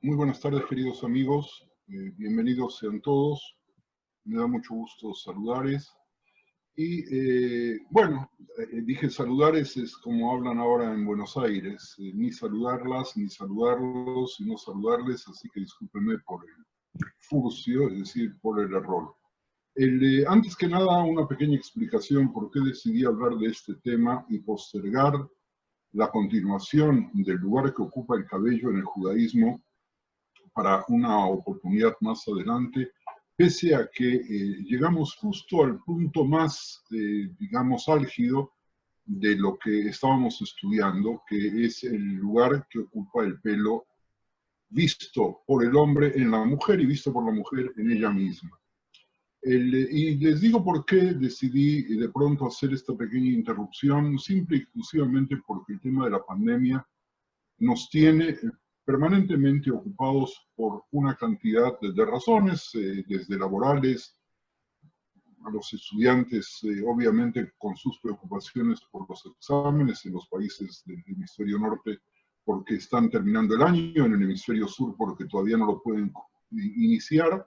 Muy buenas tardes, queridos amigos. Bienvenidos sean todos. Me da mucho gusto saludarles. Dije saludarles es como hablan ahora en Buenos Aires. Ni saludarlas, ni saludarlos, sino saludarles, así que discúlpenme por el furcio, es decir, por el error. Antes que nada, una pequeña explicación por qué decidí hablar de este tema y postergar la continuación del lugar que ocupa el cabello en el judaísmo para una oportunidad más adelante, pese a que llegamos justo al punto más, digamos, álgido de lo que estábamos estudiando, que es el lugar que ocupa el pelo visto por el hombre en la mujer y visto por la mujer en ella misma. Y les digo por qué decidí de pronto hacer esta pequeña interrupción, simple y exclusivamente porque el tema de la pandemia nos tiene permanentemente ocupados por una cantidad de razones, desde laborales, a los estudiantes, obviamente con sus preocupaciones por los exámenes en los países del hemisferio norte, porque están terminando el año, en el hemisferio sur porque todavía no lo pueden iniciar,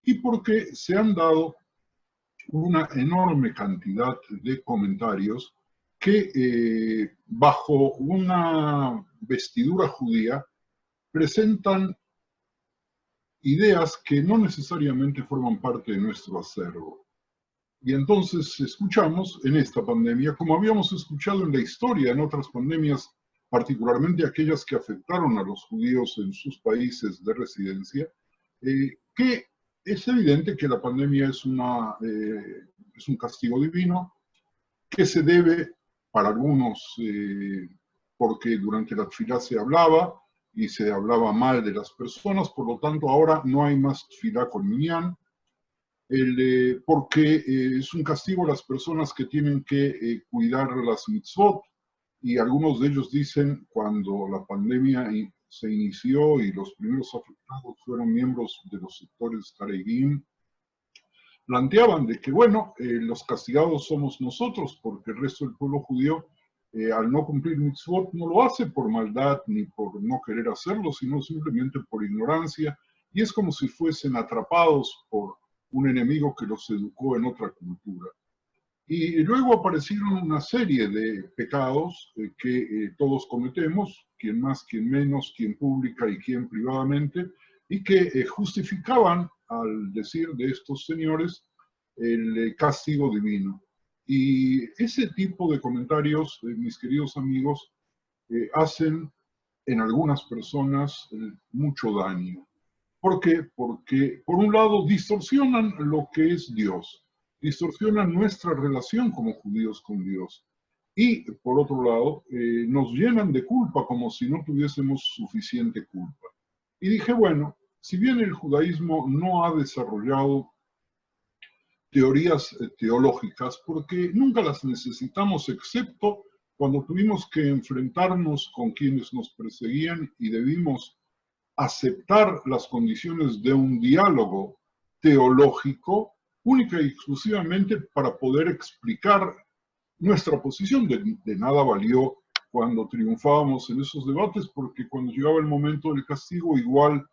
y porque se han dado una enorme cantidad de comentarios que bajo una vestidura judía presentan ideas que no necesariamente forman parte de nuestro acervo. Y entonces escuchamos en esta pandemia, como habíamos escuchado en la historia, en otras pandemias, particularmente aquellas que afectaron a los judíos en sus países de residencia, que es evidente que la pandemia es un castigo divino, que se debe para algunos porque durante la tefilá se hablaba y se hablaba mal de las personas, por lo tanto ahora no hay más tefilá con minyan, porque es un castigo a las personas que tienen que cuidar las mitzvot, y algunos de ellos dicen, cuando la pandemia se inició y los primeros afectados fueron miembros de los sectores Haredim, planteaban de que, bueno, los castigados somos nosotros, porque el resto del pueblo judío, al no cumplir mitzvot, no lo hace por maldad ni por no querer hacerlo, sino simplemente por ignorancia, y es como si fuesen atrapados por un enemigo que los educó en otra cultura. Y luego aparecieron una serie de pecados que todos cometemos, quien más, quien menos, quien pública y quien privadamente, y que justificaban, al decir de estos señores, el castigo divino. Y ese tipo de comentarios, mis queridos amigos, hacen en algunas personas mucho daño. ¿Por qué? Porque, por un lado, distorsionan lo que es Dios, distorsionan nuestra relación como judíos con Dios. Y, por otro lado, nos llenan de culpa como si no tuviésemos suficiente culpa. Y dije, bueno, si bien el judaísmo no ha desarrollado teorías teológicas, porque nunca las necesitamos, excepto cuando tuvimos que enfrentarnos con quienes nos perseguían y debimos aceptar las condiciones de un diálogo teológico única y exclusivamente para poder explicar nuestra posición. De nada valió cuando triunfábamos en esos debates, porque cuando llegaba el momento del castigo igual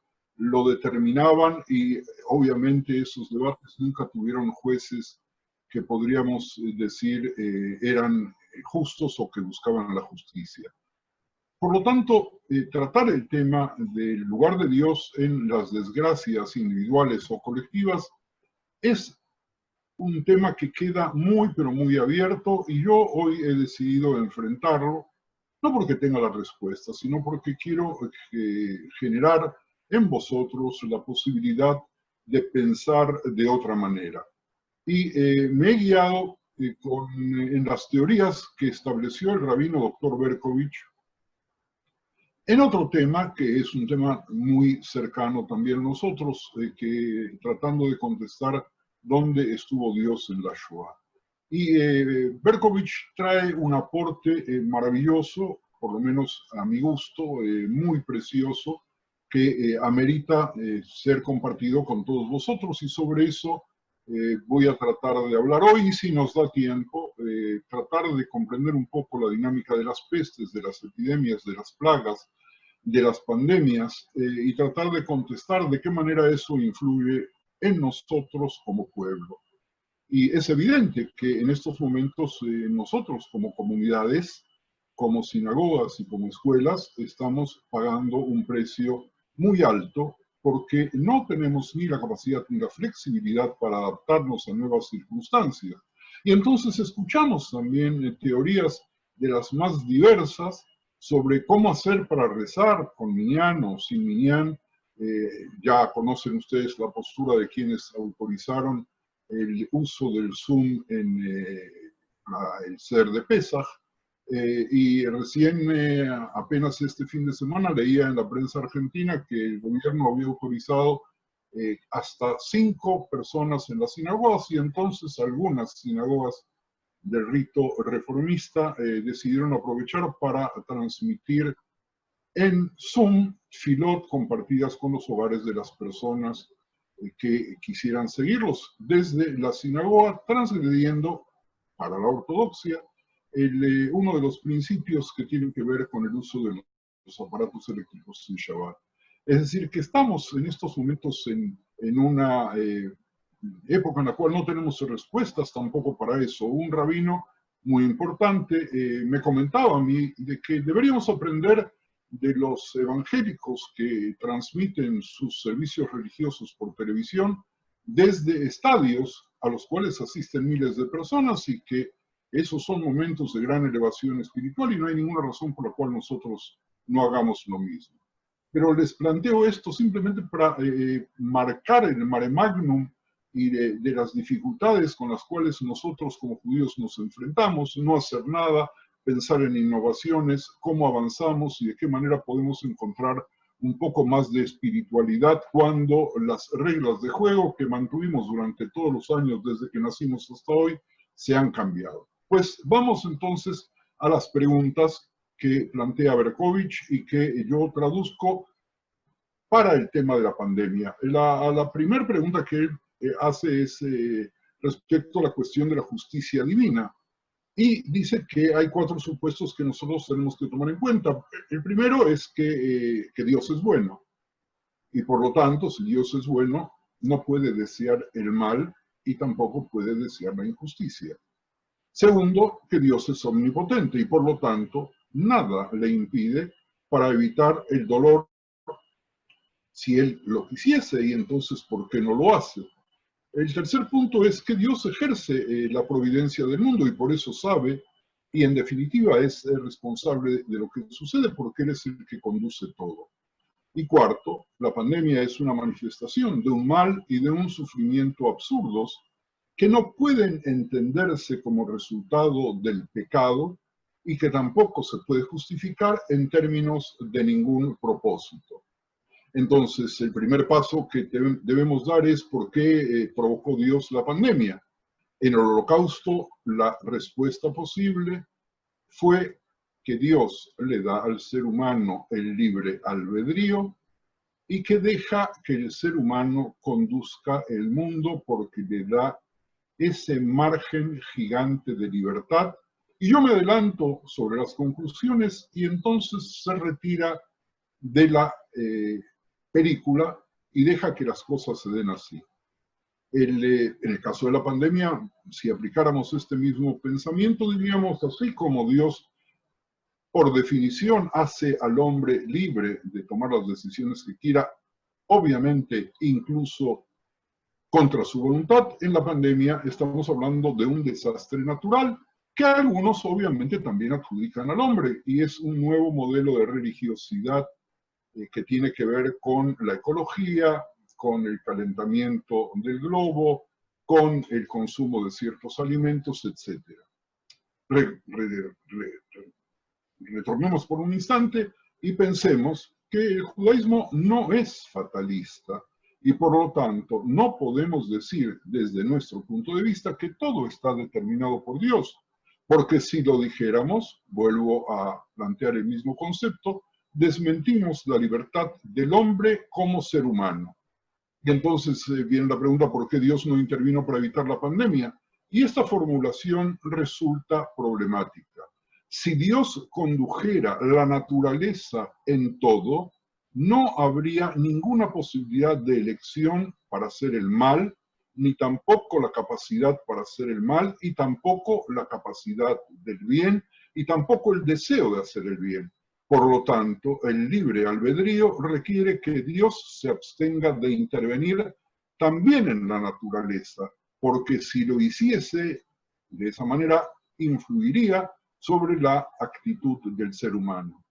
lo determinaban, y obviamente esos debates nunca tuvieron jueces que podríamos decir eran justos o que buscaban la justicia. Por lo tanto, tratar el tema del lugar de Dios en las desgracias individuales o colectivas es un tema que queda muy, pero muy abierto, y yo hoy he decidido enfrentarlo, no porque tenga la respuesta, sino porque quiero generar en vosotros la posibilidad de pensar de otra manera. Y me he guiado en las teorías que estableció el rabino Dr. Berkovich en otro tema, que es un tema muy cercano también a nosotros, que tratando de contestar dónde estuvo Dios en la Shoah. Y Berkovich trae un aporte maravilloso, por lo menos a mi gusto, muy precioso, que amerita ser compartido con todos vosotros, y sobre eso voy a tratar de hablar hoy, y si nos da tiempo, tratar de comprender un poco la dinámica de las pestes, de las epidemias, de las plagas, de las pandemias y tratar de contestar de qué manera eso influye en nosotros como pueblo. Y es evidente que en estos momentos nosotros como comunidades, como sinagogas y como escuelas, estamos pagando un precio muy alto porque no tenemos ni la capacidad ni la flexibilidad para adaptarnos a nuevas circunstancias. Y entonces escuchamos también teorías de las más diversas sobre cómo hacer para rezar con minyan o sin minyan. Ya conocen ustedes la postura de quienes autorizaron el uso del Zoom en el Seder de Pesaj. Y recién, apenas este fin de semana, leía en la prensa argentina que el gobierno había autorizado hasta 5 personas en las sinagogas, y entonces algunas sinagogas del rito reformista decidieron aprovechar para transmitir en Zoom filot compartidas con los hogares de las personas que quisieran seguirlos desde la sinagoga, transgrediendo para la ortodoxia uno de los principios que tienen que ver con el uso de los aparatos eléctricos en Shabbat. Es decir, que estamos en estos momentos en una época en la cual no tenemos respuestas tampoco para eso. Un rabino muy importante me comentaba a mí de que deberíamos aprender de los evangélicos que transmiten sus servicios religiosos por televisión desde estadios a los cuales asisten miles de personas, y que esos son momentos de gran elevación espiritual y no hay ninguna razón por la cual nosotros no hagamos lo mismo. Pero les planteo esto simplemente para marcar el mare magnum y de las dificultades con las cuales nosotros como judíos nos enfrentamos, no hacer nada, pensar en innovaciones, cómo avanzamos y de qué manera podemos encontrar un poco más de espiritualidad cuando las reglas de juego que mantuvimos durante todos los años desde que nacimos hasta hoy se han cambiado. Pues vamos entonces a las preguntas que plantea Berkovich y que yo traduzco para el tema de la pandemia. La primera pregunta que él hace es respecto a la cuestión de la justicia divina. Y dice que hay 4 supuestos que nosotros tenemos que tomar en cuenta. El primero es que Dios es bueno. Y por lo tanto, si Dios es bueno, no puede desear el mal y tampoco puede desear la injusticia. Segundo, que Dios es omnipotente y por lo tanto nada le impide para evitar el dolor si Él lo quisiese, y entonces ¿por qué no lo hace? El tercer punto es que Dios ejerce la providencia del mundo y por eso sabe, y en definitiva es responsable de lo que sucede porque Él es el que conduce todo. Y cuarto, la pandemia es una manifestación de un mal y de un sufrimiento absurdos que no pueden entenderse como resultado del pecado y que tampoco se puede justificar en términos de ningún propósito. Entonces, el primer paso que debemos dar es por qué provocó Dios la pandemia. En el Holocausto, la respuesta posible fue que Dios le da al ser humano el libre albedrío y que deja que el ser humano conduzca el mundo porque le da ese margen gigante de libertad. Y yo me adelanto sobre las conclusiones y entonces se retira de la película y deja que las cosas se den así. En el caso de la pandemia, si aplicáramos este mismo pensamiento, diríamos así como Dios, por definición, hace al hombre libre de tomar las decisiones que quiera, obviamente incluso contra su voluntad. En la pandemia estamos hablando de un desastre natural que algunos obviamente también adjudican al hombre, y es un nuevo modelo de religiosidad que tiene que ver con la ecología, con el calentamiento del globo, con el consumo de ciertos alimentos, etc. Retornemos por un instante y pensemos que el judaísmo no es fatalista y por lo tanto no podemos decir desde nuestro punto de vista que todo está determinado por Dios, porque si lo dijéramos, vuelvo a plantear el mismo concepto, desmentimos la libertad del hombre como ser humano. Y entonces viene la pregunta, ¿por qué Dios no intervino para evitar la pandemia? Y esta formulación resulta problemática, Si Dios condujera la naturaleza en todo, no habría ninguna posibilidad de elección para hacer el mal, ni tampoco la capacidad para hacer el mal, y tampoco la capacidad del bien, y tampoco el deseo de hacer el bien. Por lo tanto, el libre albedrío requiere que Dios se abstenga de intervenir también en la naturaleza, porque si lo hiciese de esa manera, influiría sobre la actitud del ser humano.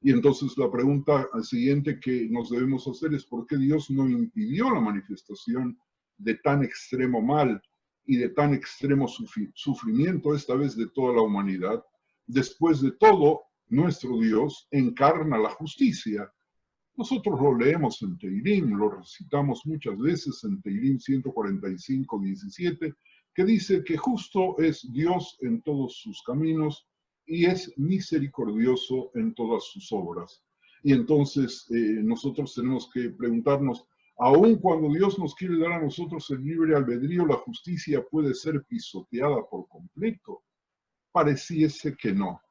Y entonces la pregunta siguiente que nos debemos hacer es ¿por qué Dios no impidió la manifestación de tan extremo mal y de tan extremo sufrimiento, esta vez de toda la humanidad? Después de todo, nuestro Dios encarna la justicia. Nosotros lo leemos en Teilim, lo recitamos muchas veces en Teilim 145, 17, que dice que justo es Dios en todos sus caminos y es misericordioso en todas sus obras. Y entonces nosotros tenemos que preguntarnos, aun cuando Dios nos quiere dar a nosotros el libre albedrío, ¿la justicia puede ser pisoteada por completo? Pareciese que no.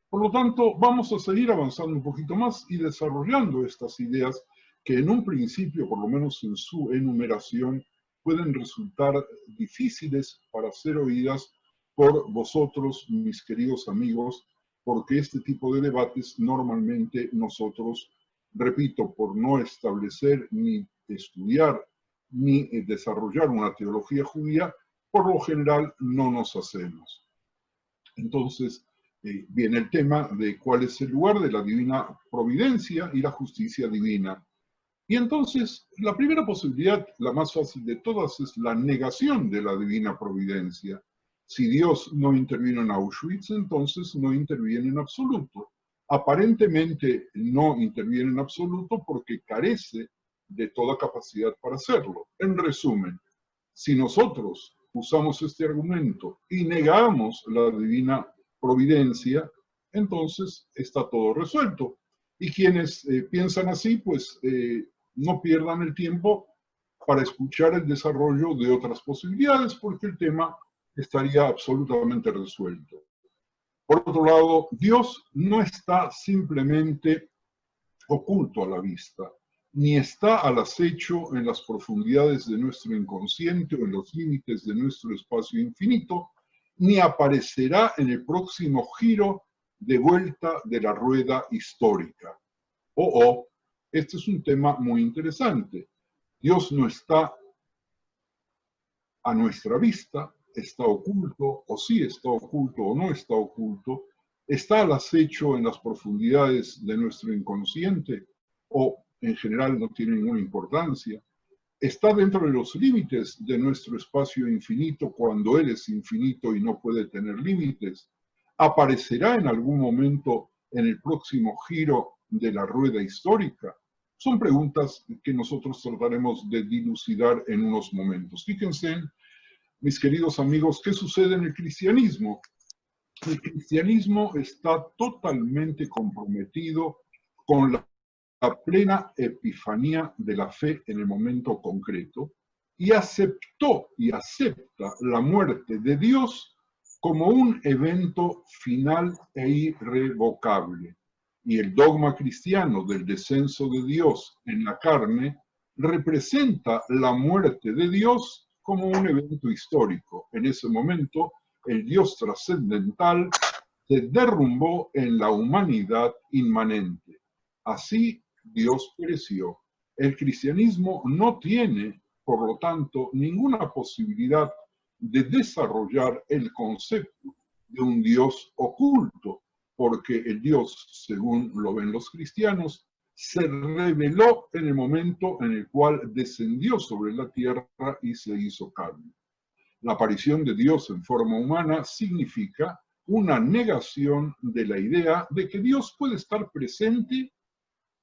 Por lo tanto, vamos a seguir avanzando un poquito más y desarrollando estas ideas que en un principio, por lo menos en su enumeración, pueden resultar difíciles para ser oídas por vosotros, mis queridos amigos, porque este tipo de debates normalmente nosotros, repito, por no establecer ni estudiar ni desarrollar una teología judía, por lo general no nos hacemos. Entonces, viene el tema de cuál es el lugar de la divina providencia y la justicia divina. Y entonces, la primera posibilidad, la más fácil de todas, es la negación de la divina providencia. Si Dios no intervino en Auschwitz, entonces no interviene en absoluto. Aparentemente no interviene en absoluto porque carece de toda capacidad para hacerlo. En resumen, si nosotros usamos este argumento y negamos la divina providencia, entonces está todo resuelto. Y quienes piensan así, pues no pierdan el tiempo para escuchar el desarrollo de otras posibilidades, porque el tema estaría absolutamente resuelto. Por otro lado, Dios no está simplemente oculto a la vista, ni está al acecho en las profundidades de nuestro inconsciente o en los límites de nuestro espacio infinito, ni aparecerá en el próximo giro de vuelta de la rueda histórica. Este es un tema muy interesante. Dios no está a nuestra vista, está oculto, o sí está oculto o no está oculto, está al acecho en las profundidades de nuestro inconsciente, o en general no tiene ninguna importancia, está dentro de los límites de nuestro espacio infinito cuando Él es infinito y no puede tener límites, aparecerá en algún momento en el próximo giro de la rueda histórica. Son preguntas que nosotros trataremos de dilucidar en unos momentos. Fíjense, mis queridos amigos, ¿qué sucede en el cristianismo? El cristianismo está totalmente comprometido con la plena epifanía de la fe en el momento concreto y aceptó y acepta la muerte de Dios como un evento final e irrevocable. Y el dogma cristiano del descenso de Dios en la carne representa la muerte de Dios como un evento histórico. En ese momento, el Dios trascendental se derrumbó en la humanidad inmanente. Así Dios pereció. El cristianismo no tiene, por lo tanto, ninguna posibilidad de desarrollar el concepto de un Dios oculto, porque el Dios, según lo ven los cristianos, se reveló en el momento en el cual descendió sobre la tierra y se hizo carne. La aparición de Dios en forma humana significa una negación de la idea de que Dios puede estar presente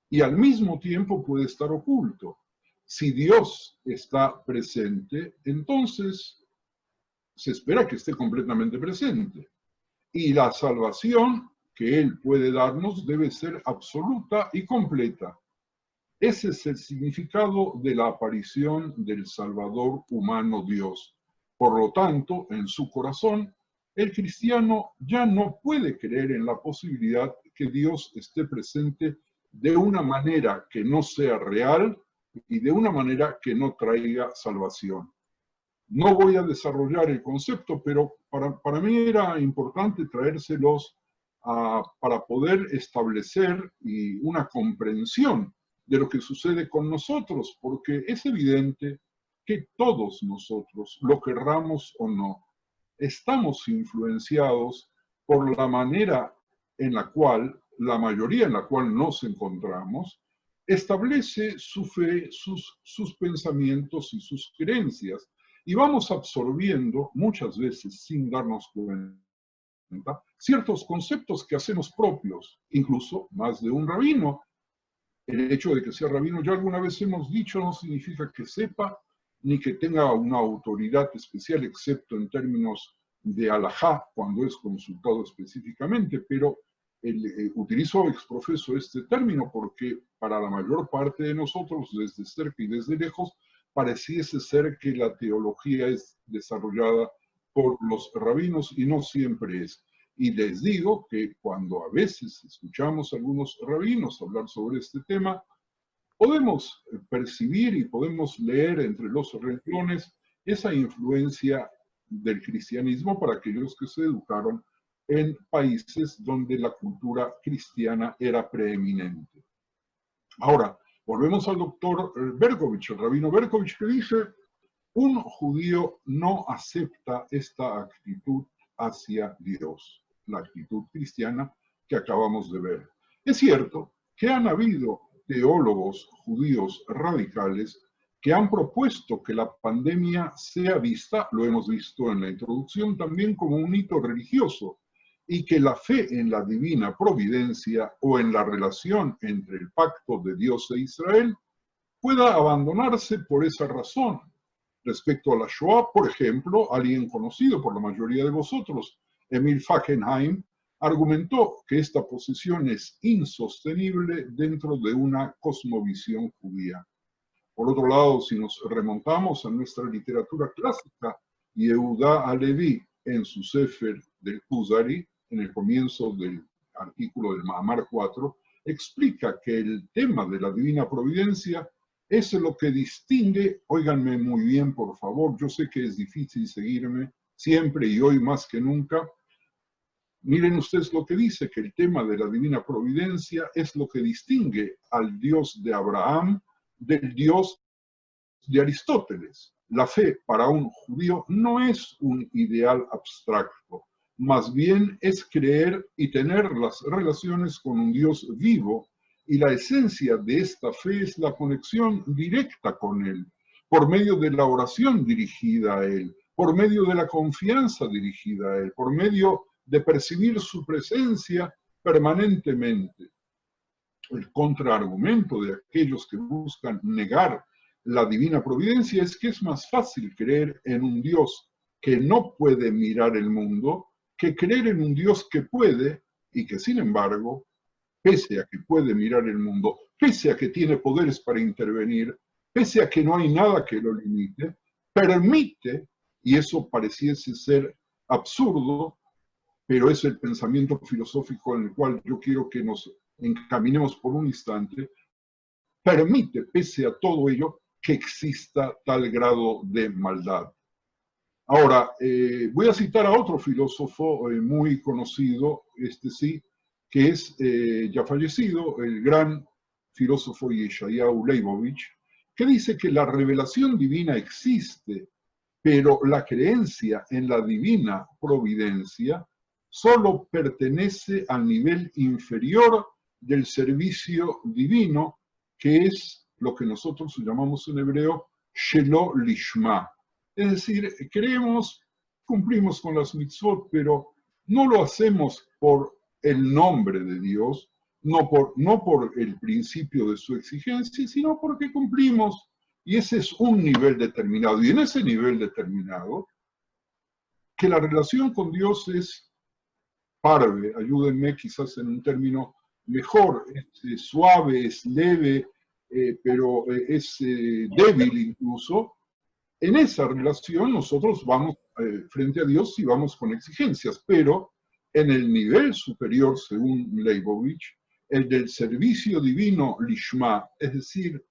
y al mismo tiempo puede estar oculto. Si Dios está presente, entonces se espera que esté completamente presente. Y la salvación que Él puede darnos debe ser absoluta y completa. Ese es el significado de la aparición del Salvador humano Dios. Por lo tanto, en su corazón, el cristiano ya no puede creer en la posibilidad que Dios esté presente de una manera que no sea real y de una manera que no traiga salvación. No voy a desarrollar el concepto, pero para mí era importante traérselos para poder establecer una comprensión de lo que sucede con nosotros, porque es evidente que todos nosotros, lo querramos o no, estamos influenciados por la manera en la cual, la mayoría en la cual nos encontramos, establece su fe, sus pensamientos y sus creencias. Y vamos absorbiendo, muchas veces sin darnos cuenta, ciertos conceptos que hacemos propios, incluso más de un rabino. El hecho de que sea rabino, ya alguna vez hemos dicho, no significa que sepa ni que tenga una autoridad especial, excepto en términos de alajá, cuando es consultado específicamente, pero utilizo exprofeso este término porque para la mayor parte de nosotros, desde cerca y desde lejos, pareciese ser que la teología es desarrollada por los rabinos y no siempre es. Y les digo que cuando a veces escuchamos a algunos rabinos hablar sobre este tema, podemos percibir y podemos leer entre los renglones esa influencia del cristianismo para aquellos que se educaron en países donde la cultura cristiana era preeminente. Ahora, volvemos al doctor Berkovich, el rabino Berkovich, que dice, un judío no acepta esta actitud hacia Dios, la actitud cristiana que acabamos de ver. Es cierto que han habido teólogos judíos radicales que han propuesto que la pandemia sea vista, lo hemos visto en la introducción, también como un hito religioso, y que la fe en la divina providencia o en la relación entre el pacto de Dios e Israel pueda abandonarse por esa razón. Respecto a la Shoah, por ejemplo, alguien conocido por la mayoría de vosotros, Emil Fackenheim, argumentó que esta posición es insostenible dentro de una cosmovisión judía. Por otro lado, si nos remontamos a nuestra literatura clásica, Yehuda Halevi, en su Sefer del Kuzari, en el comienzo del artículo del Mahamar 4, explica que el tema de la divina providencia es lo que distingue, óiganme muy bien por favor, yo sé que es difícil seguirme siempre y hoy más que nunca. Miren ustedes lo que dice, que el tema de la divina providencia es lo que distingue al Dios de Abraham del Dios de Aristóteles. La fe para un judío no es un ideal abstracto, más bien es creer y tener las relaciones con un Dios vivo, y la esencia de esta fe es la conexión directa con Él, por medio de la oración dirigida a Él, por medio de la confianza dirigida a Él, por medio de percibir su presencia permanentemente. El contraargumento de aquellos que buscan negar la divina providencia es que es más fácil creer en un Dios que no puede mirar el mundo que creer en un Dios que puede y que sin embargo, pese a que puede mirar el mundo, pese a que tiene poderes para intervenir, pese a que no hay nada que lo limite, permite, y eso pareciese ser absurdo, pero es el pensamiento filosófico en el cual yo quiero que nos encaminemos por un instante, permite, pese a todo ello, que exista tal grado de maldad. Ahora, voy a citar a otro filósofo muy conocido, este sí, que es ya fallecido, el gran filósofo Yeshayahu Leibovich, que dice que la revelación divina existe, pero la creencia en la divina providencia solo pertenece al nivel inferior del servicio divino, que es lo que nosotros llamamos en hebreo Shelo Lishma. Es decir, creemos, cumplimos con las mitzvot, pero no lo hacemos por el nombre de Dios, no por el principio de su exigencia, sino porque cumplimos. Y ese es un nivel determinado. Y en ese nivel determinado, que la relación con Dios es parve, ayúdenme quizás en un término mejor, es suave, es leve, pero es débil incluso, En esa relación nosotros vamos frente a Dios y vamos con exigencias, pero en el nivel superior, según Leibovich, el del servicio divino lishma, es decir,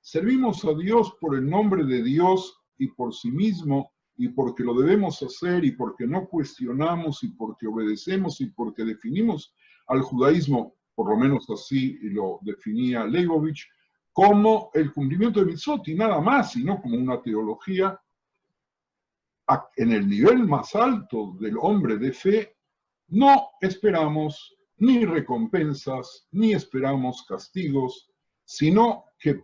servimos a Dios por el nombre de Dios y por sí mismo, y porque lo debemos hacer, y porque no cuestionamos, y porque obedecemos, y porque definimos al judaísmo, por lo menos así lo definía Leibovich, como el cumplimiento de mitzvot y nada más, y no como una teología. En el nivel más alto del hombre de fe, no esperamos ni recompensas, ni esperamos castigos, sino que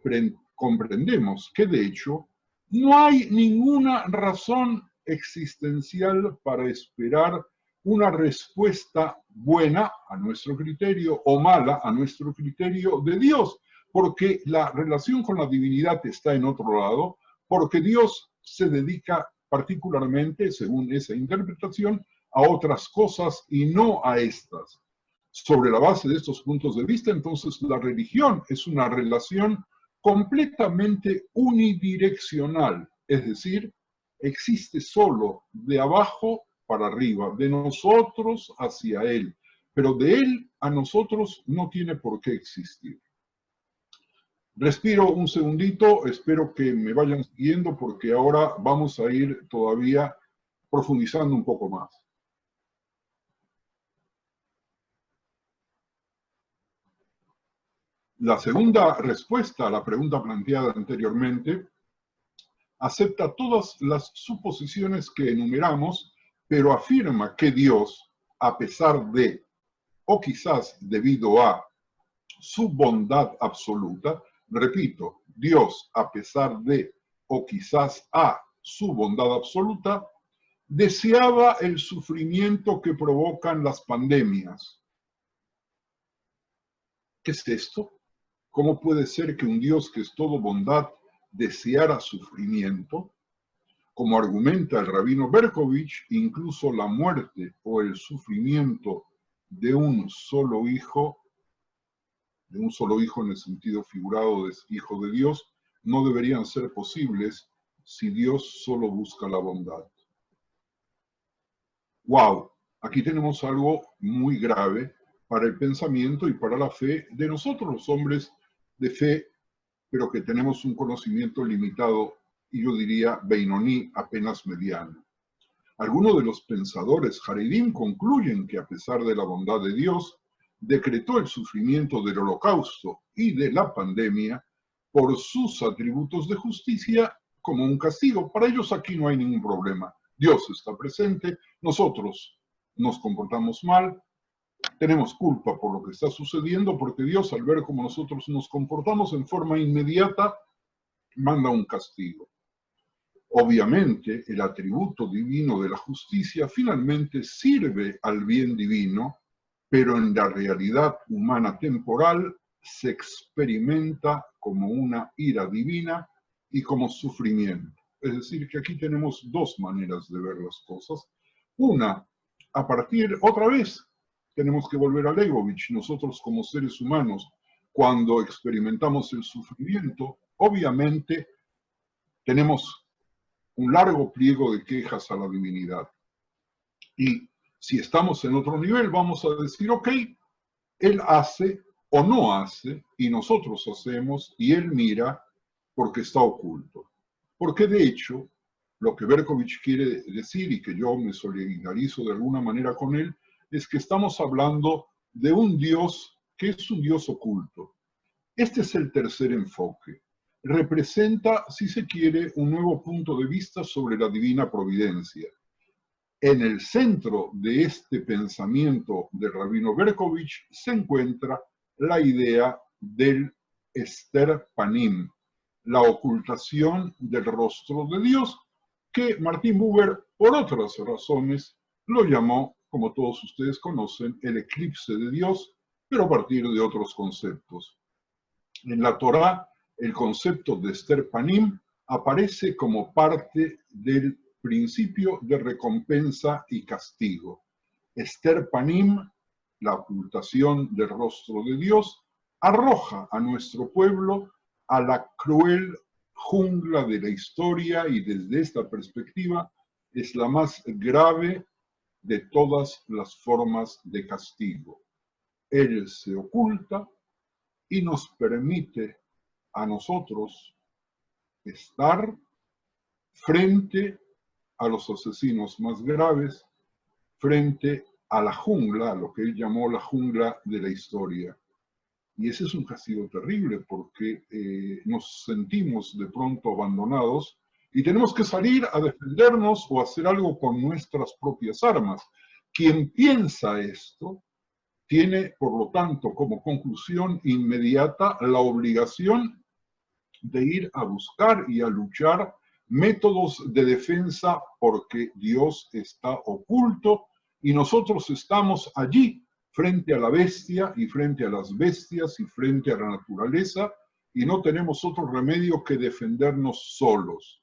comprendemos que de hecho no hay ninguna razón existencial para esperar una respuesta buena a nuestro criterio o mala a nuestro criterio de Dios, porque la relación con la divinidad está en otro lado, porque Dios se dedica particularmente, según esa interpretación, a otras cosas y no a estas. Sobre la base de estos puntos de vista, entonces, la religión es una relación completamente unidireccional, es decir, existe solo de abajo para arriba, de nosotros hacia Él, pero de Él a nosotros no tiene por qué existir. Respiro un segundito, espero que me vayan siguiendo porque ahora vamos a ir todavía profundizando un poco más. La segunda respuesta a la pregunta planteada anteriormente acepta todas las suposiciones que enumeramos, pero afirma que Dios, a pesar de, o quizás debido a, su bondad absoluta, repito, Dios, a pesar de, o quizás a, su bondad absoluta, deseaba el sufrimiento que provocan las pandemias. ¿Qué es esto? ¿Cómo puede ser que un Dios que es todo bondad deseara sufrimiento? Como argumenta el rabino Berkovich, incluso la muerte o el sufrimiento de un solo hijo en el sentido figurado de hijo de Dios, no deberían ser posibles si Dios solo busca la bondad. ¡Wow! Aquí tenemos algo muy grave para el pensamiento y para la fe de nosotros los hombres de fe, pero que tenemos un conocimiento limitado y yo diría Beinoní, apenas mediano. Algunos de los pensadores Haredim concluyen que a pesar de la bondad de Dios, decretó el sufrimiento del holocausto y de la pandemia por sus atributos de justicia como un castigo. Para ellos aquí no hay ningún problema. Dios está presente, nosotros nos comportamos mal, tenemos culpa por lo que está sucediendo, porque Dios, al ver cómo nosotros nos comportamos en forma inmediata, manda un castigo. Obviamente, el atributo divino de la justicia finalmente sirve al bien divino, pero en la realidad humana temporal se experimenta como una ira divina y como sufrimiento. Es decir, que aquí tenemos dos maneras de ver las cosas. Una, a partir, otra vez, tenemos que volver a Leibovich. Nosotros como seres humanos, cuando experimentamos el sufrimiento, obviamente tenemos un largo pliego de quejas a la divinidad. Y si estamos en otro nivel, vamos a decir, ok, Él hace o no hace, y nosotros hacemos, y Él mira porque está oculto. Porque de hecho, lo que Berkovich quiere decir, y que yo me solidarizo de alguna manera con él, es que estamos hablando de un Dios que es un Dios oculto. Este es el tercer enfoque. Representa, si se quiere, un nuevo punto de vista sobre la divina providencia. En el centro de este pensamiento del rabino Berkovich se encuentra la idea del Ester Panim, la ocultación del rostro de Dios, que Martin Buber, por otras razones, lo llamó, como todos ustedes conocen, el eclipse de Dios, pero a partir de otros conceptos. En la Torá, el concepto de Ester Panim aparece como parte del principio de recompensa y castigo. Ester Panim, la ocultación del rostro de Dios, arroja a nuestro pueblo a la cruel jungla de la historia y desde esta perspectiva es la más grave de todas las formas de castigo. Él se oculta y nos permite a nosotros estar frente a los asesinos más graves, frente a la jungla, a lo que él llamó la jungla de la historia. Y ese es un castigo terrible porque nos sentimos de pronto abandonados y tenemos que salir a defendernos o hacer algo con nuestras propias armas. Quien piensa esto tiene, por lo tanto, como conclusión inmediata la obligación de ir a buscar y a luchar métodos de defensa porque Dios está oculto y nosotros estamos allí frente a la bestia y frente a las bestias y frente a la naturaleza y no tenemos otro remedio que defendernos solos.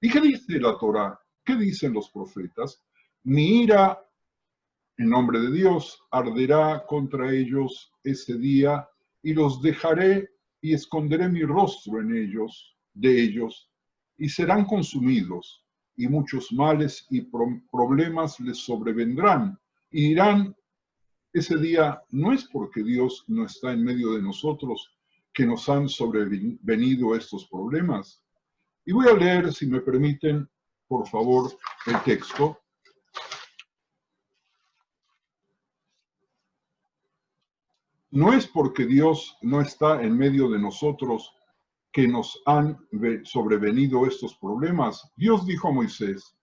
¿Y qué dice la Torá? ¿Qué dicen los profetas? Mi ira, en nombre de Dios, arderá contra ellos ese día y los dejaré y esconderé mi rostro en ellos, de ellos, y serán consumidos, y muchos males y problemas les sobrevendrán, y dirán, ese día no es porque Dios no está en medio de nosotros que nos han sobrevenido estos problemas. Y voy a leer, si me permiten, por favor, el texto. No es porque Dios no está en medio de nosotros que nos han sobrevenido estos problemas. Dios dijo a Moisés,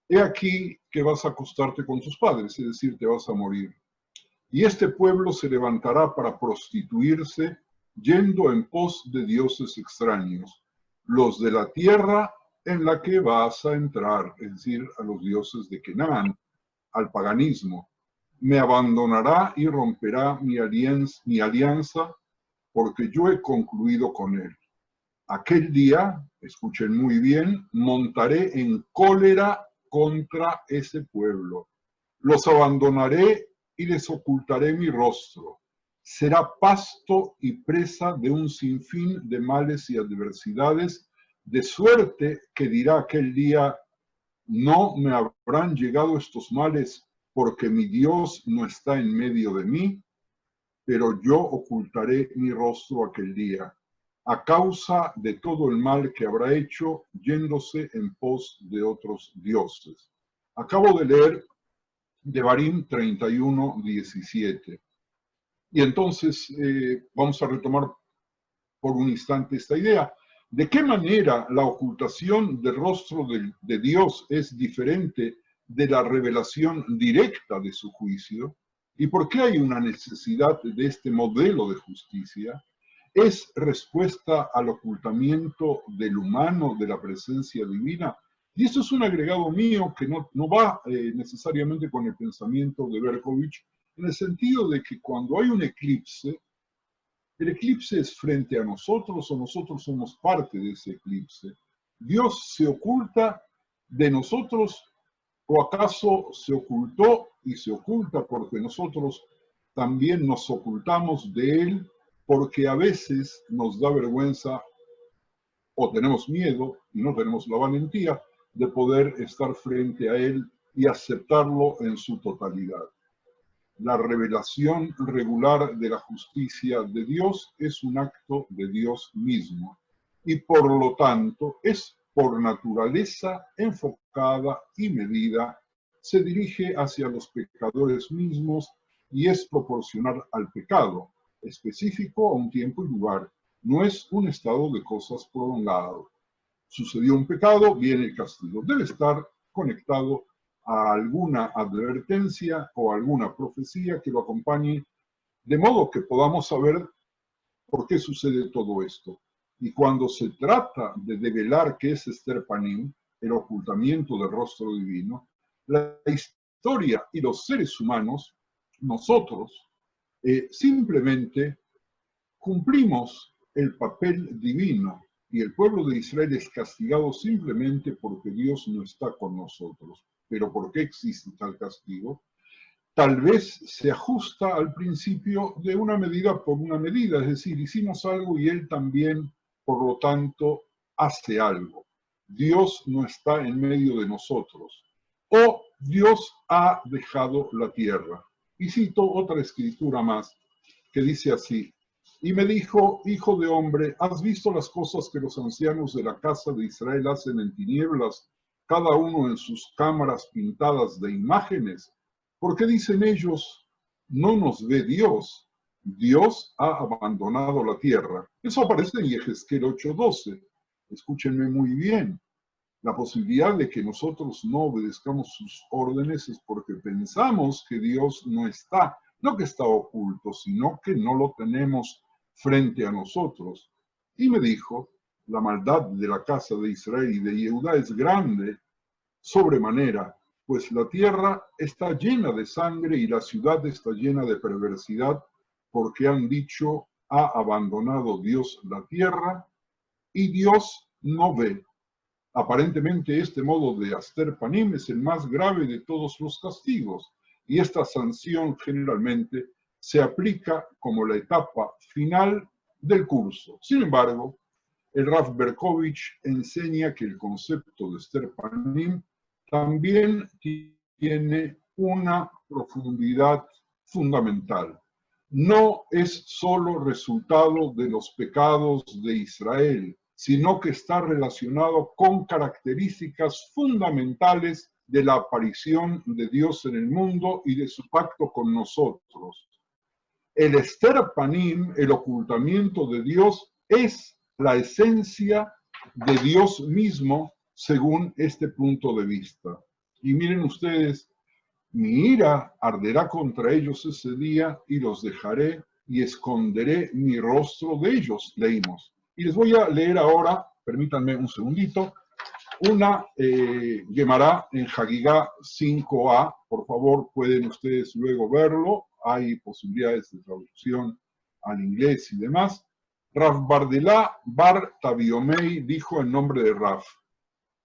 he aquí que vas a acostarte con tus padres, es decir, te vas a morir. Y este pueblo se levantará para prostituirse, yendo en pos de dioses extraños, los de la tierra en la que vas a entrar, es decir, a los dioses de Canaán, al paganismo. Me abandonará y romperá mi alianza, porque yo he concluido con él. Aquel día, escuchen muy bien, montaré en cólera contra ese pueblo. Los abandonaré y les ocultaré mi rostro. Será pasto y presa de un sinfín de males y adversidades, de suerte que dirá aquel día, no me habrán llegado estos males porque mi Dios no está en medio de mí, pero yo ocultaré mi rostro aquel día, a causa de todo el mal que habrá hecho, yéndose en pos de otros dioses. Acabo de leer Devarim 31:17. Y entonces vamos a retomar por un instante esta idea. ¿De qué manera la ocultación del rostro de Dios es diferente de la revelación directa de su juicio? ¿Y por qué hay una necesidad de este modelo de justicia? ¿Es respuesta al ocultamiento del humano de la presencia divina? Y esto es un agregado mío que no va necesariamente con el pensamiento de Berkovich, en el sentido de que cuando hay un eclipse, ¿el eclipse es frente a nosotros o nosotros somos parte de ese eclipse? ¿Dios se oculta de nosotros o acaso se ocultó y se oculta porque nosotros también nos ocultamos de él porque a veces nos da vergüenza o tenemos miedo y no tenemos la valentía de poder estar frente a él y aceptarlo en su totalidad? La revelación regular de la justicia de Dios es un acto de Dios mismo y por lo tanto es por naturaleza enfocada y medida, se dirige hacia los pecadores mismos y es proporcional al pecado, específico a un tiempo y lugar. No es un estado de cosas prolongado. Sucedió un pecado, viene el castigo. Debe estar conectado a alguna advertencia o alguna profecía que lo acompañe, de modo que podamos saber por qué sucede todo esto. Y cuando se trata de develar qué es Esther Panim, el ocultamiento del rostro divino, la historia y los seres humanos, nosotros, simplemente cumplimos el papel divino y el pueblo de Israel es castigado simplemente porque Dios no está con nosotros. ¿Pero por qué existe tal castigo? Tal vez se ajusta al principio de una medida por una medida, es decir, hicimos algo y Él también, por lo tanto, hace algo. Dios no está en medio de nosotros. O Dios ha dejado la tierra. Y cito otra escritura más que dice así: y me dijo, hijo de hombre, ¿has visto las cosas que los ancianos de la casa de Israel hacen en tinieblas, cada uno en sus cámaras pintadas de imágenes? Porque dicen ellos, no nos ve Dios. Dios ha abandonado la tierra. Eso aparece en Yehezkel 8:12. Escúchenme muy bien. La posibilidad de que nosotros no obedezcamos sus órdenes es porque pensamos que Dios no está, no que está oculto, sino que no lo tenemos frente a nosotros. Y me dijo, la maldad de la casa de Israel y de Yehudá es grande, sobremanera, pues la tierra está llena de sangre y la ciudad está llena de perversidad, porque han dicho, ha abandonado Dios la tierra y Dios no ve. Aparentemente este modo de Aster Panim es el más grave de todos los castigos y esta sanción generalmente se aplica como la etapa final del curso. Sin embargo, el Rav Berkovich enseña que el concepto de Aster Panim también tiene una profundidad fundamental. No es solo resultado de los pecados de Israel, sino que está relacionado con características fundamentales de la aparición de Dios en el mundo y de su pacto con nosotros. El Ester Panim, el ocultamiento de Dios, es la esencia de Dios mismo según este punto de vista. Y miren ustedes, mi ira arderá contra ellos ese día y los dejaré y esconderé mi rostro de ellos, leímos. Y les voy a leer ahora, permítanme un segundito, una Gemara en Hagigá 5a. Por favor, pueden ustedes luego verlo. Hay posibilidades de traducción al inglés y demás. Rav Bardelá Bar Tabiomei dijo en nombre de Rav,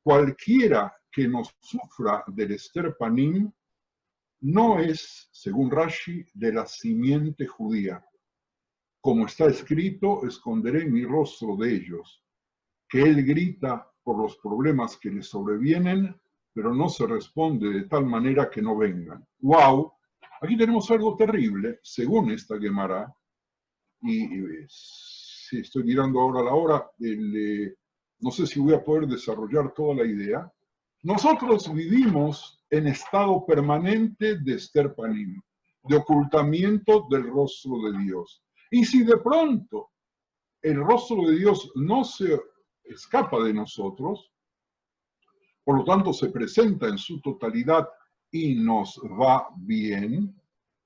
cualquiera que nos sufra del Ester Panim no es, según Rashi, de la simiente judía. Como está escrito, esconderé mi rostro de ellos. Que él grita por los problemas que le sobrevienen, pero no se responde de tal manera que no vengan. ¡Wow! Aquí tenemos algo terrible, según esta Gemara, y si estoy mirando ahora la hora, no sé si voy a poder desarrollar toda la idea. Nosotros vivimos en estado permanente de Ester Panim, de ocultamiento del rostro de Dios. Y si de pronto el rostro de Dios no se escapa de nosotros, por lo tanto se presenta en su totalidad y nos va bien,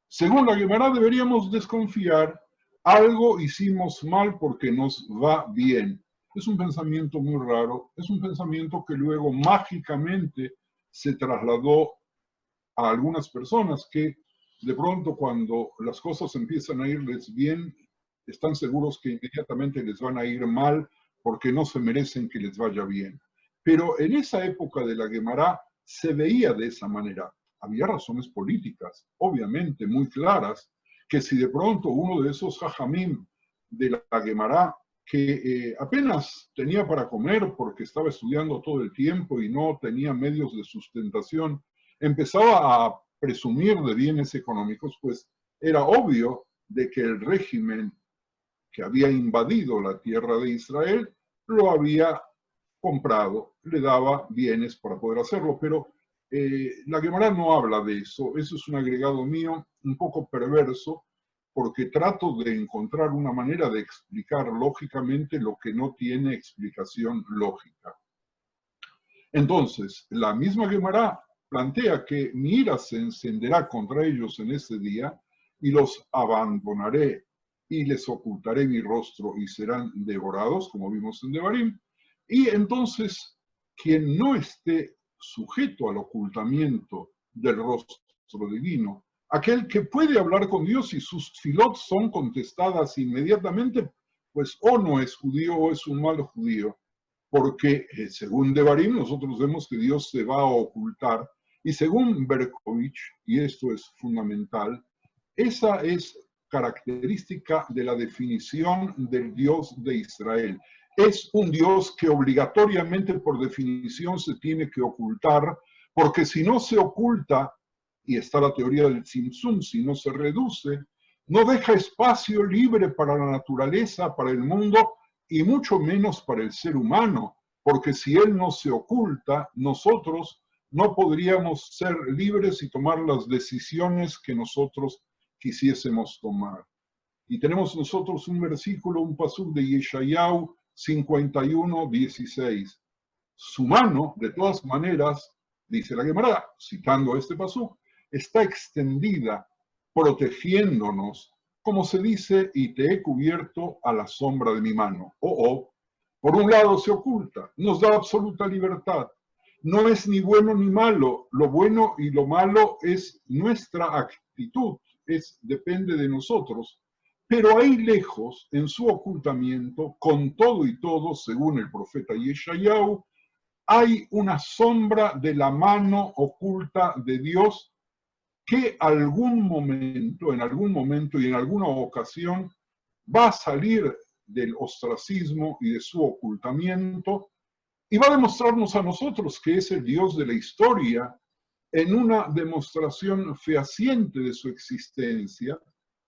según la Gemara deberíamos desconfiar, algo hicimos mal porque nos va bien. Es un pensamiento muy raro, es un pensamiento que luego mágicamente se trasladó a algunas personas que de pronto cuando las cosas empiezan a irles bien, están seguros que inmediatamente les van a ir mal porque no se merecen que les vaya bien. Pero en esa época de la Gemara se veía de esa manera. Había razones políticas, obviamente muy claras, que si de pronto uno de esos jajamim de la Gemara, que apenas tenía para comer porque estaba estudiando todo el tiempo y no tenía medios de sustentación, empezaba a presumir de bienes económicos, pues era obvio de que el régimen que había invadido la tierra de Israel lo había comprado, le daba bienes para poder hacerlo, pero la Gemara no habla de eso. Eso es un agregado mío un poco perverso, porque trato de encontrar una manera de explicar lógicamente lo que no tiene explicación lógica. Entonces, la misma Gemara plantea que mi ira se encenderá contra ellos en ese día y los abandonaré y les ocultaré mi rostro y serán devorados, como vimos en Devarim. Y entonces, quien no esté sujeto al ocultamiento del rostro divino, aquel que puede hablar con Dios y sus tfilot son contestadas inmediatamente, pues o no es judío o es un mal judío, porque según Devarim nosotros vemos que Dios se va a ocultar, y según Berkovich, y esto es fundamental, esa es característica de la definición del Dios de Israel. es un Dios que obligatoriamente, por definición, se tiene que ocultar, porque si no se oculta, y está la teoría del Tzimtzum, si no se reduce, no deja espacio libre para la naturaleza, para el mundo, y mucho menos para el ser humano, porque si él no se oculta, nosotros no podríamos ser libres y tomar las decisiones que nosotros quisiésemos tomar. Y tenemos nosotros un versículo, un pasuk de Yeshayahu 51:16. Su mano, de todas maneras, dice la Gemara, citando este pasuk, está extendida, protegiéndonos, como se dice, y te he cubierto a la sombra de mi mano. Por un lado se oculta, nos da absoluta libertad. No es ni bueno ni malo, lo bueno y lo malo es nuestra actitud, depende de nosotros. Pero ahí lejos, en su ocultamiento, con todo y todo, según el profeta Yeshayahu, hay una sombra de la mano oculta de Dios que en algún momento y en alguna ocasión va a salir del ostracismo y de su ocultamiento y va a demostrarnos a nosotros que es el Dios de la historia en una demostración fehaciente de su existencia,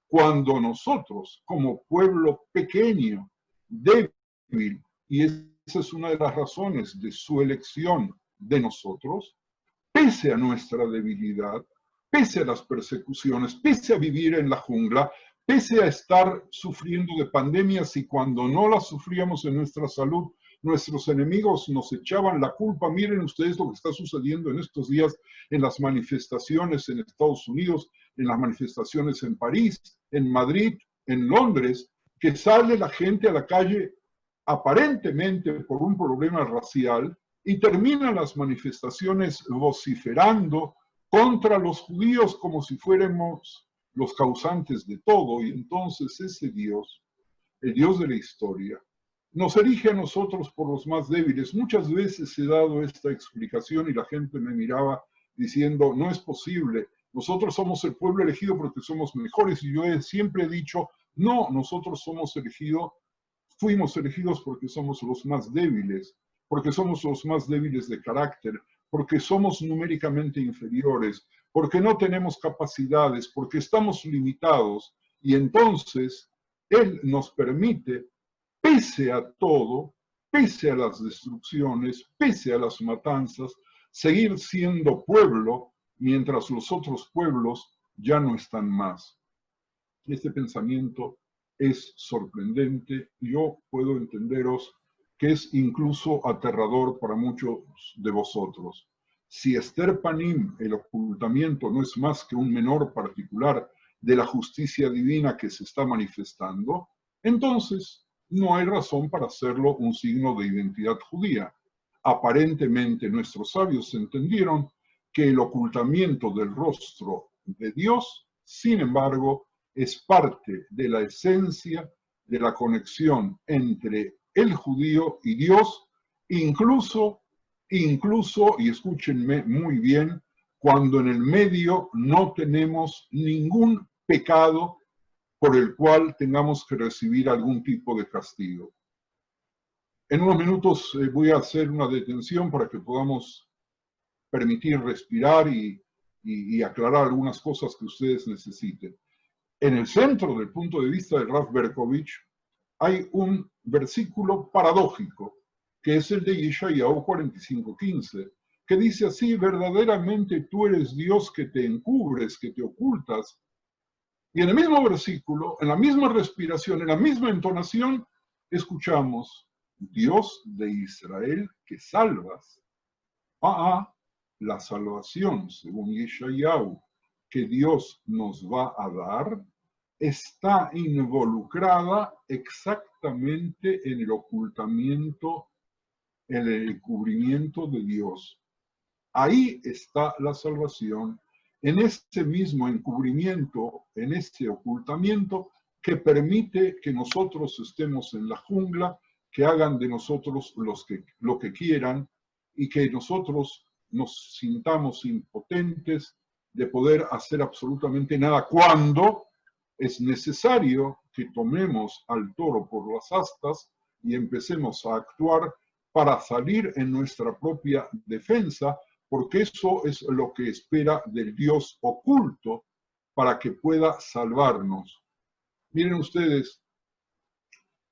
cuando nosotros, como pueblo pequeño, débil, y esa es una de las razones de su elección de nosotros, pese a nuestra debilidad, pese a las persecuciones, pese a vivir en la jungla, pese a estar sufriendo de pandemias y cuando no las sufríamos en nuestra salud, nuestros enemigos nos echaban la culpa. Miren ustedes lo que está sucediendo en estos días en las manifestaciones en Estados Unidos, en las manifestaciones en París, en Madrid, en Londres, que sale la gente a la calle aparentemente por un problema racial y terminan las manifestaciones vociferando contra los judíos como si fuéramos los causantes de todo. Y entonces ese Dios, el Dios de la historia, nos elige a nosotros por los más débiles. Muchas veces he dado esta explicación y la gente me miraba diciendo, no es posible, nosotros somos el pueblo elegido porque somos mejores. Y yo siempre he dicho, no, nosotros fuimos elegidos porque somos los más débiles, porque somos los más débiles de carácter, porque somos numéricamente inferiores, porque no tenemos capacidades, porque estamos limitados. Y entonces Él nos permite, pese a todo, pese a las destrucciones, pese a las matanzas, seguir siendo pueblo mientras los otros pueblos ya no están más. Este pensamiento es sorprendente. Yo puedo entenderos que es incluso aterrador para muchos de vosotros. Si Esther Panim, el ocultamiento, no es más que un menor particular de la justicia divina que se está manifestando, entonces no hay razón para hacerlo un signo de identidad judía. Aparentemente nuestros sabios entendieron que el ocultamiento del rostro de Dios, sin embargo, es parte de la esencia de la conexión entre el judío y Dios, incluso, y escúchenme muy bien, cuando en el medio no tenemos ningún pecado por el cual tengamos que recibir algún tipo de castigo. En unos minutos voy a hacer una detención para que podamos permitir respirar y aclarar algunas cosas que ustedes necesiten. En el centro del punto de vista de Rav Berkovich hay un versículo paradójico, que es el de Yeshayahu 45:15, que dice así: verdaderamente tú eres Dios que te encubres, que te ocultas. Y en el mismo versículo, en la misma respiración, en la misma entonación, escuchamos: Dios de Israel que salvas. La salvación, según Yeshayahu, que Dios nos va a dar, está involucrada exactamente en el ocultamiento, en el cubrimiento de Dios. Ahí está la salvación, en ese mismo encubrimiento, en ese ocultamiento que permite que nosotros estemos en la jungla, que hagan de nosotros lo que quieran y que nosotros nos sintamos impotentes de poder hacer absolutamente nada cuando es necesario que tomemos al toro por las astas y empecemos a actuar para salir en nuestra propia defensa, porque eso es lo que espera del Dios oculto para que pueda salvarnos. Miren ustedes,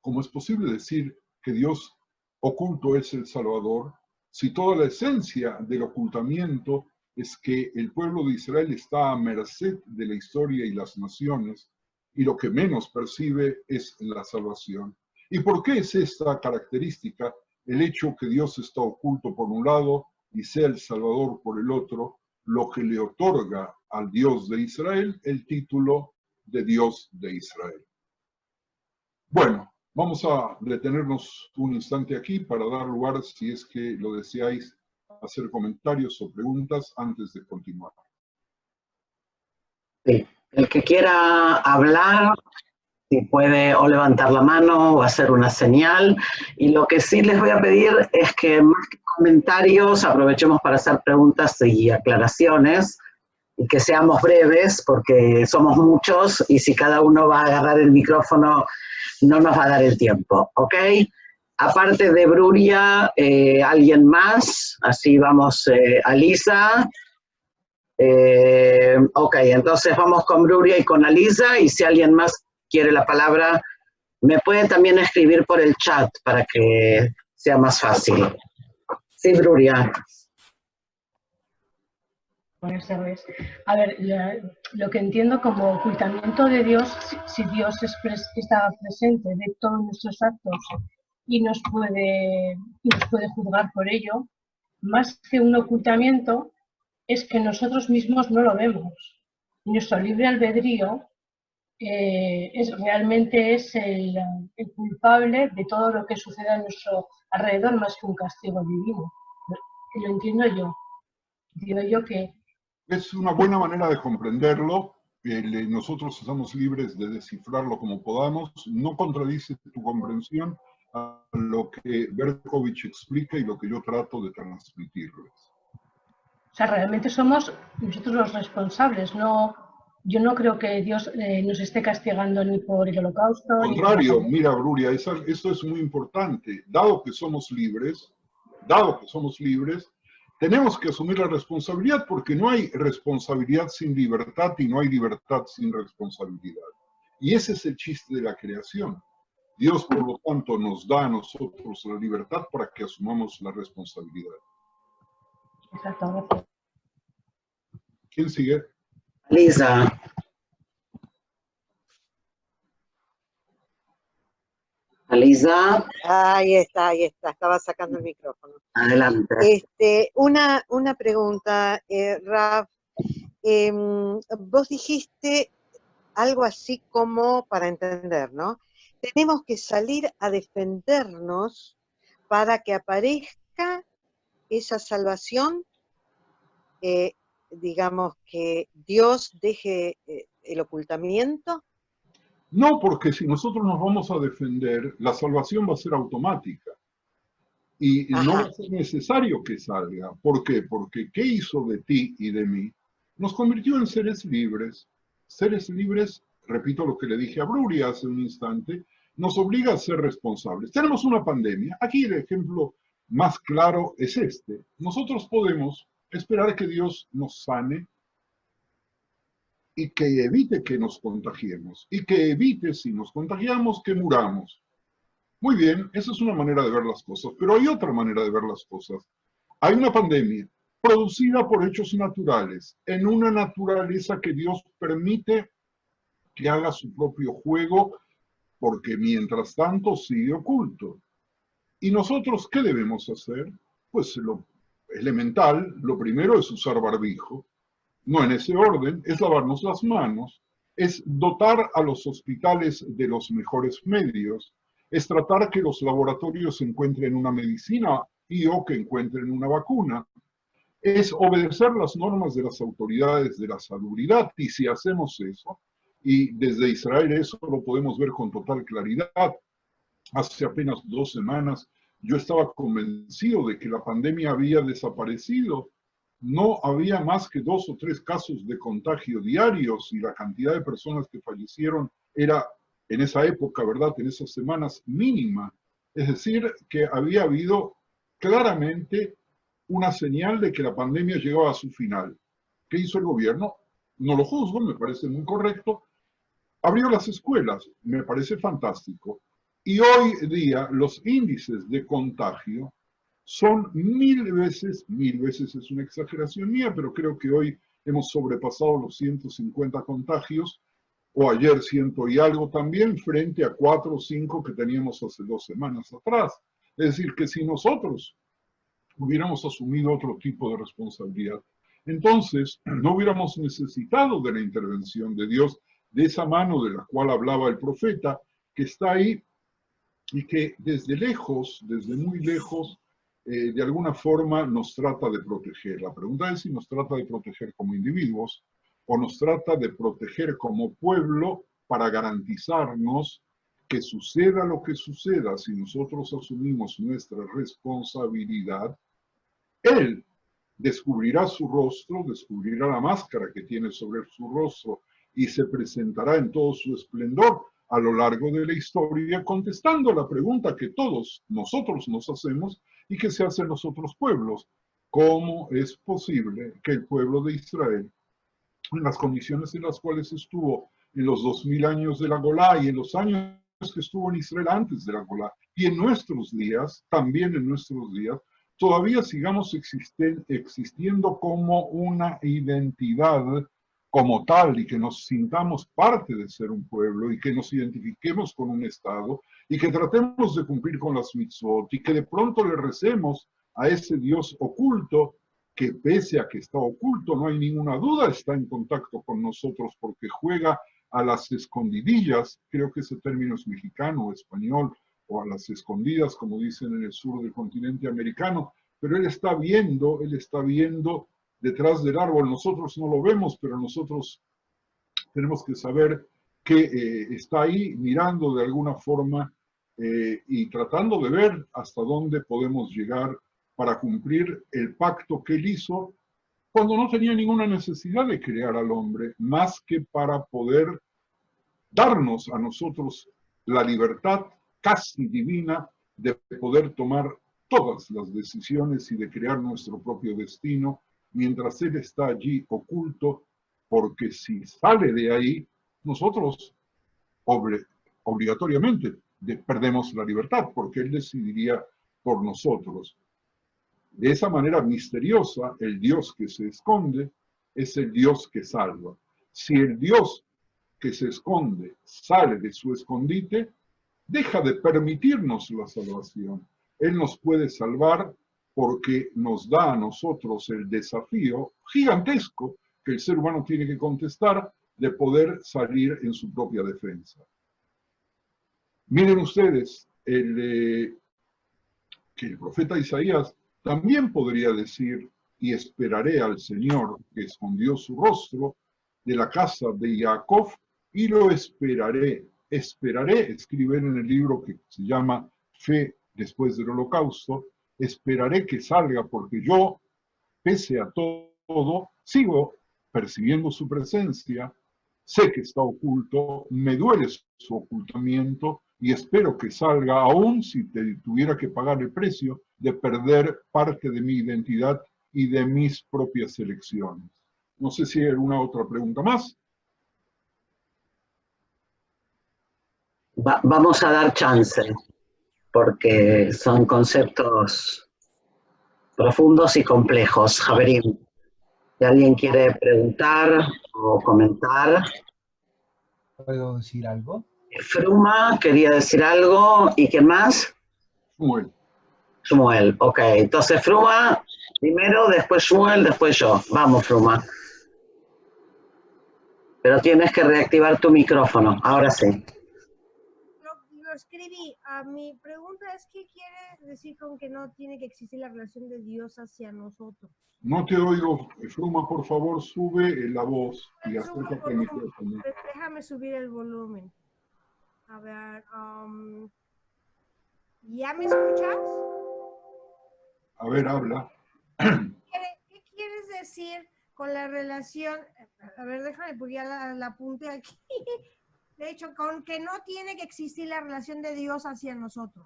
¿cómo es posible decir que Dios oculto es el Salvador si toda la esencia del ocultamiento es que el pueblo de Israel está a merced de la historia y las naciones y lo que menos percibe es la salvación? ¿Y por qué es esta característica, el hecho que Dios está oculto por un lado y sea el Salvador por el otro, lo que le otorga al Dios de Israel el título de Dios de Israel? Bueno, vamos a detenernos un instante aquí para dar lugar, si es que lo deseáis, a hacer comentarios o preguntas antes de continuar. Sí. El que quiera hablar, si puede o levantar la mano o hacer una señal. Y lo que sí les voy a pedir es que más que comentarios, aprovechemos para hacer preguntas y aclaraciones y que seamos breves porque somos muchos y si cada uno va a agarrar el micrófono no nos va a dar el tiempo, ¿ok? Aparte de Bruria, ¿alguien más? Así vamos a Lisa. Ok, entonces vamos con Bruria y con Alisa, y si alguien más quiere la palabra, me puede también escribir por el chat para que sea más fácil. Sí, Bruria. Buenas tardes. A ver, lo que entiendo como ocultamiento de Dios, si Dios está presente de todos nuestros actos y nos puede juzgar por ello, más que un ocultamiento, es que nosotros mismos no lo vemos. Y nuestro libre albedrío realmente es el culpable de todo lo que sucede a nuestro alrededor, más que un castigo divino. Lo entiendo yo. Digo yo que es una buena manera de comprenderlo. Nosotros estamos libres de descifrarlo como podamos. No contradice tu comprensión a lo que Berkovich explica y lo que yo trato de transmitirles. O sea, realmente somos nosotros los responsables. Yo no creo que Dios nos esté castigando ni por el holocausto. Al contrario, mira, Bruria, esto es muy importante. Dado que somos libres, tenemos que asumir la responsabilidad porque no hay responsabilidad sin libertad y no hay libertad sin responsabilidad. Y ese es el chiste de la creación. Dios, por lo tanto, nos da a nosotros la libertad para que asumamos la responsabilidad. Exacto. ¿Quién sigue? Lisa. Alisa. Ahí está, estaba sacando el micrófono. Adelante. Una pregunta, Raf. Vos dijiste algo así como, para entender, ¿no? Tenemos que salir a defendernos para que aparezca esa salvación, digamos que Dios deje el ocultamiento. No, porque si nosotros nos vamos a defender, la salvación va a ser automática. Y no va a ser necesario que salga. ¿Por qué? Porque ¿qué hizo de ti y de mí? Nos convirtió en seres libres. Seres libres, repito lo que le dije a Bruria hace un instante, nos obliga a ser responsables. Tenemos una pandemia. Aquí el ejemplo más claro es este. Nosotros podemos esperar que Dios nos sane y que evite que nos contagiemos, y que evite, si nos contagiamos, que muramos. Muy bien, esa es una manera de ver las cosas, pero hay otra manera de ver las cosas. Hay una pandemia producida por hechos naturales, en una naturaleza que Dios permite que haga su propio juego, porque mientras tanto sigue oculto. ¿Y nosotros qué debemos hacer? Pues lo elemental, lo primero es usar barbijo. No en ese orden, es lavarnos las manos, es dotar a los hospitales de los mejores medios, es tratar que los laboratorios encuentren una medicina y o que encuentren una vacuna, es obedecer las normas de las autoridades de la salubridad, y si hacemos eso, y desde Israel eso lo podemos ver con total claridad, hace apenas 2 semanas yo estaba convencido de que la pandemia había desaparecido. No había más que 2 o 3 casos de contagio diarios y la cantidad de personas que fallecieron era en esa época, ¿verdad? En esas semanas mínima. Es decir, que había habido claramente una señal de que la pandemia llegaba a su final. ¿Qué hizo el gobierno? No lo juzgo, me parece muy correcto. Abrió las escuelas, me parece fantástico. Y hoy día los índices de contagio son 1000 veces es una exageración mía, pero creo que hoy hemos sobrepasado los 150 contagios, o ayer 100 y algo también, frente a 4 o 5 que teníamos hace 2 semanas atrás. Es decir, que si nosotros hubiéramos asumido otro tipo de responsabilidad, entonces no hubiéramos necesitado de la intervención de Dios, de esa mano de la cual hablaba el profeta, que está ahí y que desde lejos, desde muy lejos, de alguna forma nos trata de proteger. La pregunta es si nos trata de proteger como individuos o nos trata de proteger como pueblo para garantizarnos que suceda lo que suceda, si nosotros asumimos nuestra responsabilidad, Él descubrirá su rostro, descubrirá la máscara que tiene sobre su rostro y se presentará en todo su esplendor a lo largo de la historia, contestando la pregunta que todos nosotros nos hacemos y que se hacen los otros pueblos. ¿Cómo es posible que el pueblo de Israel, en las condiciones en las cuales estuvo en los 2000 años de la Golá y en los años que estuvo en Israel antes de la Golá, y en nuestros días, también en nuestros días, todavía sigamos existiendo como una identidad como tal, y que nos sintamos parte de ser un pueblo, y que nos identifiquemos con un Estado, y que tratemos de cumplir con las mitzvot, y que de pronto le recemos a ese Dios oculto, que pese a que está oculto, no hay ninguna duda, está en contacto con nosotros porque juega a las escondidillas, creo que ese término es mexicano o español, o a las escondidas, como dicen en el sur del continente americano, pero él está viendo detrás del árbol. Nosotros no lo vemos, pero nosotros tenemos que saber que está ahí mirando de alguna forma y tratando de ver hasta dónde podemos llegar para cumplir el pacto que él hizo cuando no tenía ninguna necesidad de crear al hombre, más que para poder darnos a nosotros la libertad casi divina de poder tomar todas las decisiones y de crear nuestro propio destino, mientras Él está allí oculto, porque si sale de ahí, nosotros obligatoriamente perdemos la libertad, porque Él decidiría por nosotros. De esa manera misteriosa, el Dios que se esconde es el Dios que salva. Si el Dios que se esconde sale de su escondite, deja de permitirnos la salvación. Él nos puede salvar porque nos da a nosotros el desafío gigantesco que el ser humano tiene que contestar de poder salir en su propia defensa. Miren ustedes, que el profeta Isaías también podría decir, y esperaré al Señor que escondió su rostro de la casa de Jacob, y lo esperaré. Esperaré, escriben en el libro que se llama Fe después del Holocausto, esperaré que salga porque yo, pese a todo, sigo percibiendo su presencia, sé que está oculto, me duele su ocultamiento y espero que salga, aún si tuviera que pagar el precio de perder parte de mi identidad y de mis propias elecciones. No sé si hay alguna otra pregunta más. Vamos a dar chance, porque son conceptos profundos y complejos. Javerín, si alguien quiere preguntar o comentar. ¿Puedo decir algo? Fruma quería decir algo, ¿y qué más? Shmuel. Shmuel, ok. Entonces Fruma primero, después Shmuel, después yo. Vamos, Fruma. Pero tienes que reactivar tu micrófono, ahora sí. Lo escribí. Mi pregunta es, ¿qué quiere decir con que no tiene que existir la relación de Dios hacia nosotros? No te oigo, Fruma, por favor, sube la voz y acércate al micrófono. Déjame subir el volumen. A ver, ¿ya me escuchas? A ver, habla. ¿Qué quieres decir con la relación? A ver, déjame, porque ya la apunté aquí. De hecho, con que no tiene que existir la relación de Dios hacia nosotros.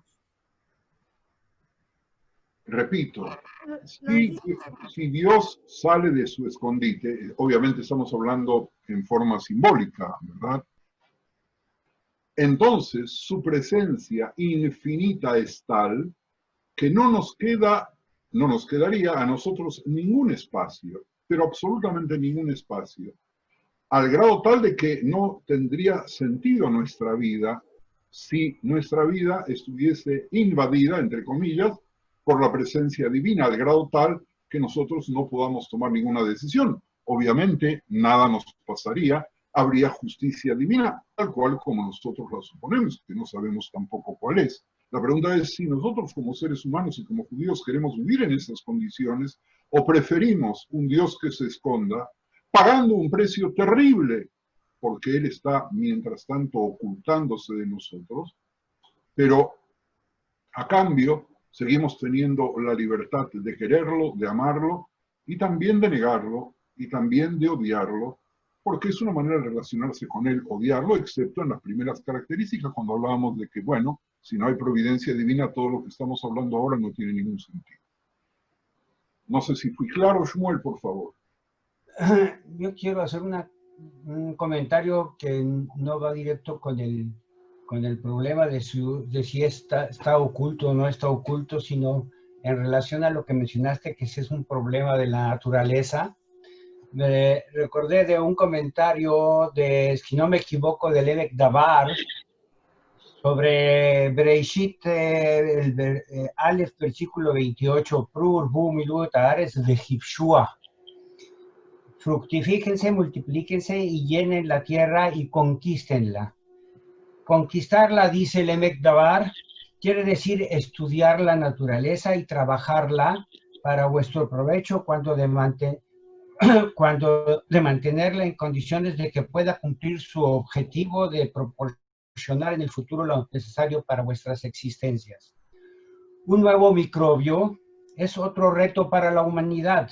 repito, si Dios sale de su escondite, obviamente estamos hablando en forma simbólica, ¿verdad? Entonces su presencia infinita es tal que no nos quedaría a nosotros ningún espacio, pero absolutamente ningún espacio, al grado tal de que no tendría sentido nuestra vida si nuestra vida estuviese invadida, entre comillas, por la presencia divina, al grado tal que nosotros no podamos tomar ninguna decisión. Obviamente, nada nos pasaría, habría justicia divina, tal cual como nosotros la suponemos, que no sabemos tampoco cuál es. La pregunta es si nosotros como seres humanos y como judíos queremos vivir en esas condiciones o preferimos un Dios que se esconda, pagando un precio terrible, porque Él está, mientras tanto, ocultándose de nosotros, pero a cambio seguimos teniendo la libertad de quererlo, de amarlo, y también de negarlo, y también de odiarlo, porque es una manera de relacionarse con Él, odiarlo, excepto en las primeras características, cuando hablábamos de que, bueno, si no hay providencia divina, todo lo que estamos hablando ahora no tiene ningún sentido. No sé si fui claro, Shmuel, por favor. Yo quiero hacer un comentario que no va directo con el problema de si está oculto o no está oculto, sino en relación a lo que mencionaste, que ese es un problema de la naturaleza. Me recordé de un comentario de, si no me equivoco, de Emek Davar, sobre Bereshit, Aleph, versículo 28, Prur, Bu, Milut, Ares, Vejipshua. Fructifíquense, multiplíquense y llenen la tierra y conquístenla. Conquistarla, dice el Emek Davar, quiere decir estudiar la naturaleza y trabajarla para vuestro provecho cuando de mantenerla en condiciones de que pueda cumplir su objetivo de proporcionar en el futuro lo necesario para vuestras existencias. Un nuevo microbio es otro reto para la humanidad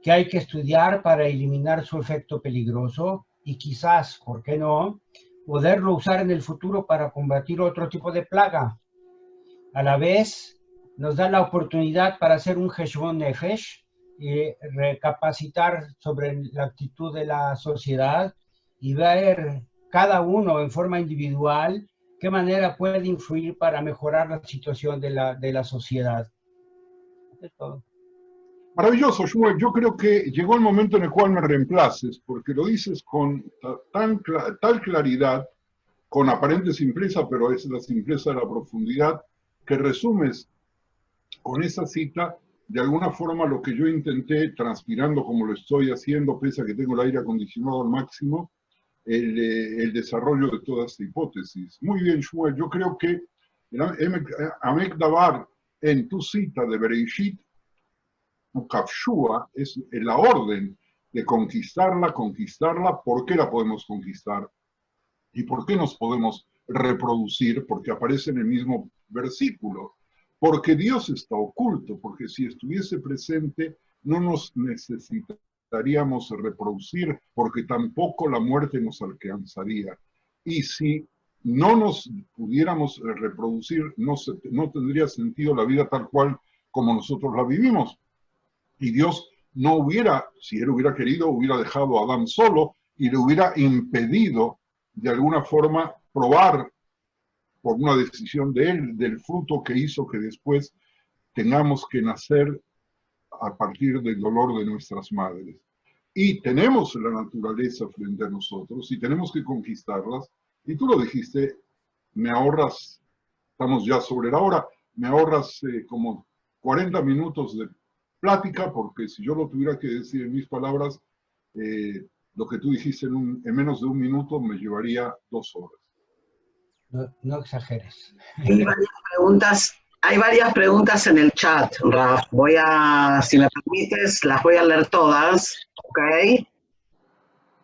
que hay que estudiar para eliminar su efecto peligroso y quizás, ¿por qué no?, poderlo usar en el futuro para combatir otro tipo de plaga. A la vez, nos da la oportunidad para hacer un Heshbon Nefesh y recapacitar sobre la actitud de la sociedad y ver cada uno en forma individual qué manera puede influir para mejorar la situación de la sociedad. Es todo. Maravilloso, Shmuel. Yo creo que llegó el momento en el cual me reemplaces, porque lo dices con tal claridad, con aparente simpleza, pero es la simpleza de la profundidad, que resumes con esa cita de alguna forma lo que yo intenté, transpirando como lo estoy haciendo, pese a que tengo el aire acondicionado al máximo, el desarrollo de toda esta hipótesis. Muy bien, Shmuel. Yo creo que Emek Davar, en tu cita de Bereshit, Ukavshua, es la orden de conquistarla. ¿Por qué la podemos conquistar? ¿Y por qué nos podemos reproducir? Porque aparece en el mismo versículo. Porque Dios está oculto, porque si estuviese presente no nos necesitaríamos reproducir, porque tampoco la muerte nos alcanzaría. Y si no nos pudiéramos reproducir, no tendría sentido la vida tal cual como nosotros la vivimos. Y Dios no hubiera, si Él hubiera querido, hubiera dejado a Adán solo y le hubiera impedido de alguna forma probar por una decisión de Él, del fruto que hizo que después tengamos que nacer a partir del dolor de nuestras madres. Y tenemos la naturaleza frente a nosotros y tenemos que conquistarlas. Y tú lo dijiste, me ahorras, estamos ya sobre la hora, me ahorras como 40 minutos de plática, porque si yo lo tuviera que decir en mis palabras, lo que tú dijiste en menos de un minuto me llevaría 2 horas. No exageres. Hay varias preguntas en el chat, Raf. Si me permites, las voy a leer todas, ¿ok?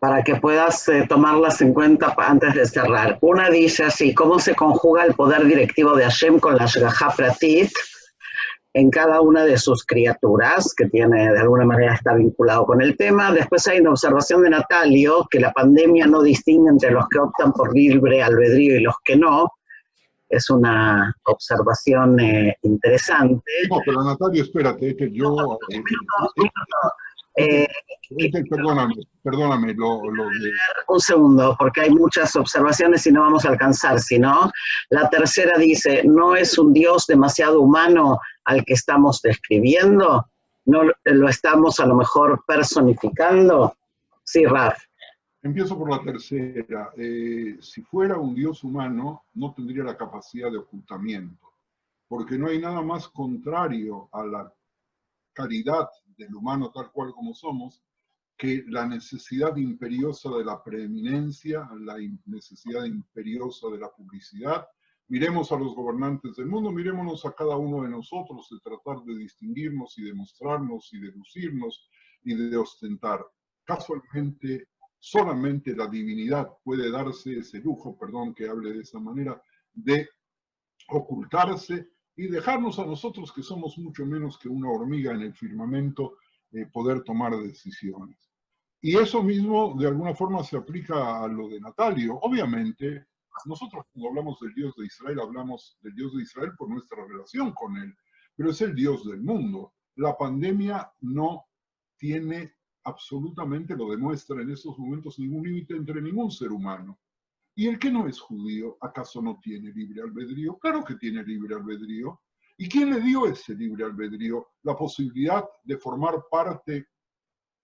Para que puedas tomarlas en cuenta antes de cerrar. Una dice así: ¿cómo se conjuga el poder directivo de Hashem con la Shgaha Pratit en cada una de sus criaturas, que tiene, de alguna manera está vinculado con el tema? Después hay una observación de Natalio, que la pandemia no distingue entre los que optan por libre albedrío y los que no. es una observación interesante. No, pero Natalia, espérate, que yo... perdóname, Un segundo, porque hay muchas observaciones y no vamos a alcanzar, sino la tercera dice, ¿no es un Dios demasiado humano al que estamos describiendo? ¿No lo estamos a lo mejor personificando? Sí, Raf. Empiezo por la tercera. Si fuera un Dios humano, no tendría la capacidad de ocultamiento, porque no hay nada más contrario a la caridad del humano tal cual como somos, que la necesidad imperiosa de la preeminencia, la necesidad imperiosa de la publicidad. Miremos a los gobernantes del mundo, mirémonos a cada uno de nosotros, de tratar de distinguirnos y de mostrarnos y de lucirnos y de ostentar. Casualmente, solamente la divinidad puede darse ese lujo, perdón que hable de esa manera, de ocultarse y dejarnos a nosotros, que somos mucho menos que una hormiga en el firmamento, poder tomar decisiones. Y eso mismo, de alguna forma, se aplica a lo de Natalio. Obviamente, nosotros cuando hablamos del Dios de Israel, hablamos del Dios de Israel por nuestra relación con él, pero es el Dios del mundo. La pandemia no tiene absolutamente, lo demuestra en estos momentos, ningún límite entre ningún ser humano. ¿Y el que no es judío, acaso no tiene libre albedrío? Claro que tiene libre albedrío. ¿Y quién le dio ese libre albedrío? La posibilidad de formar parte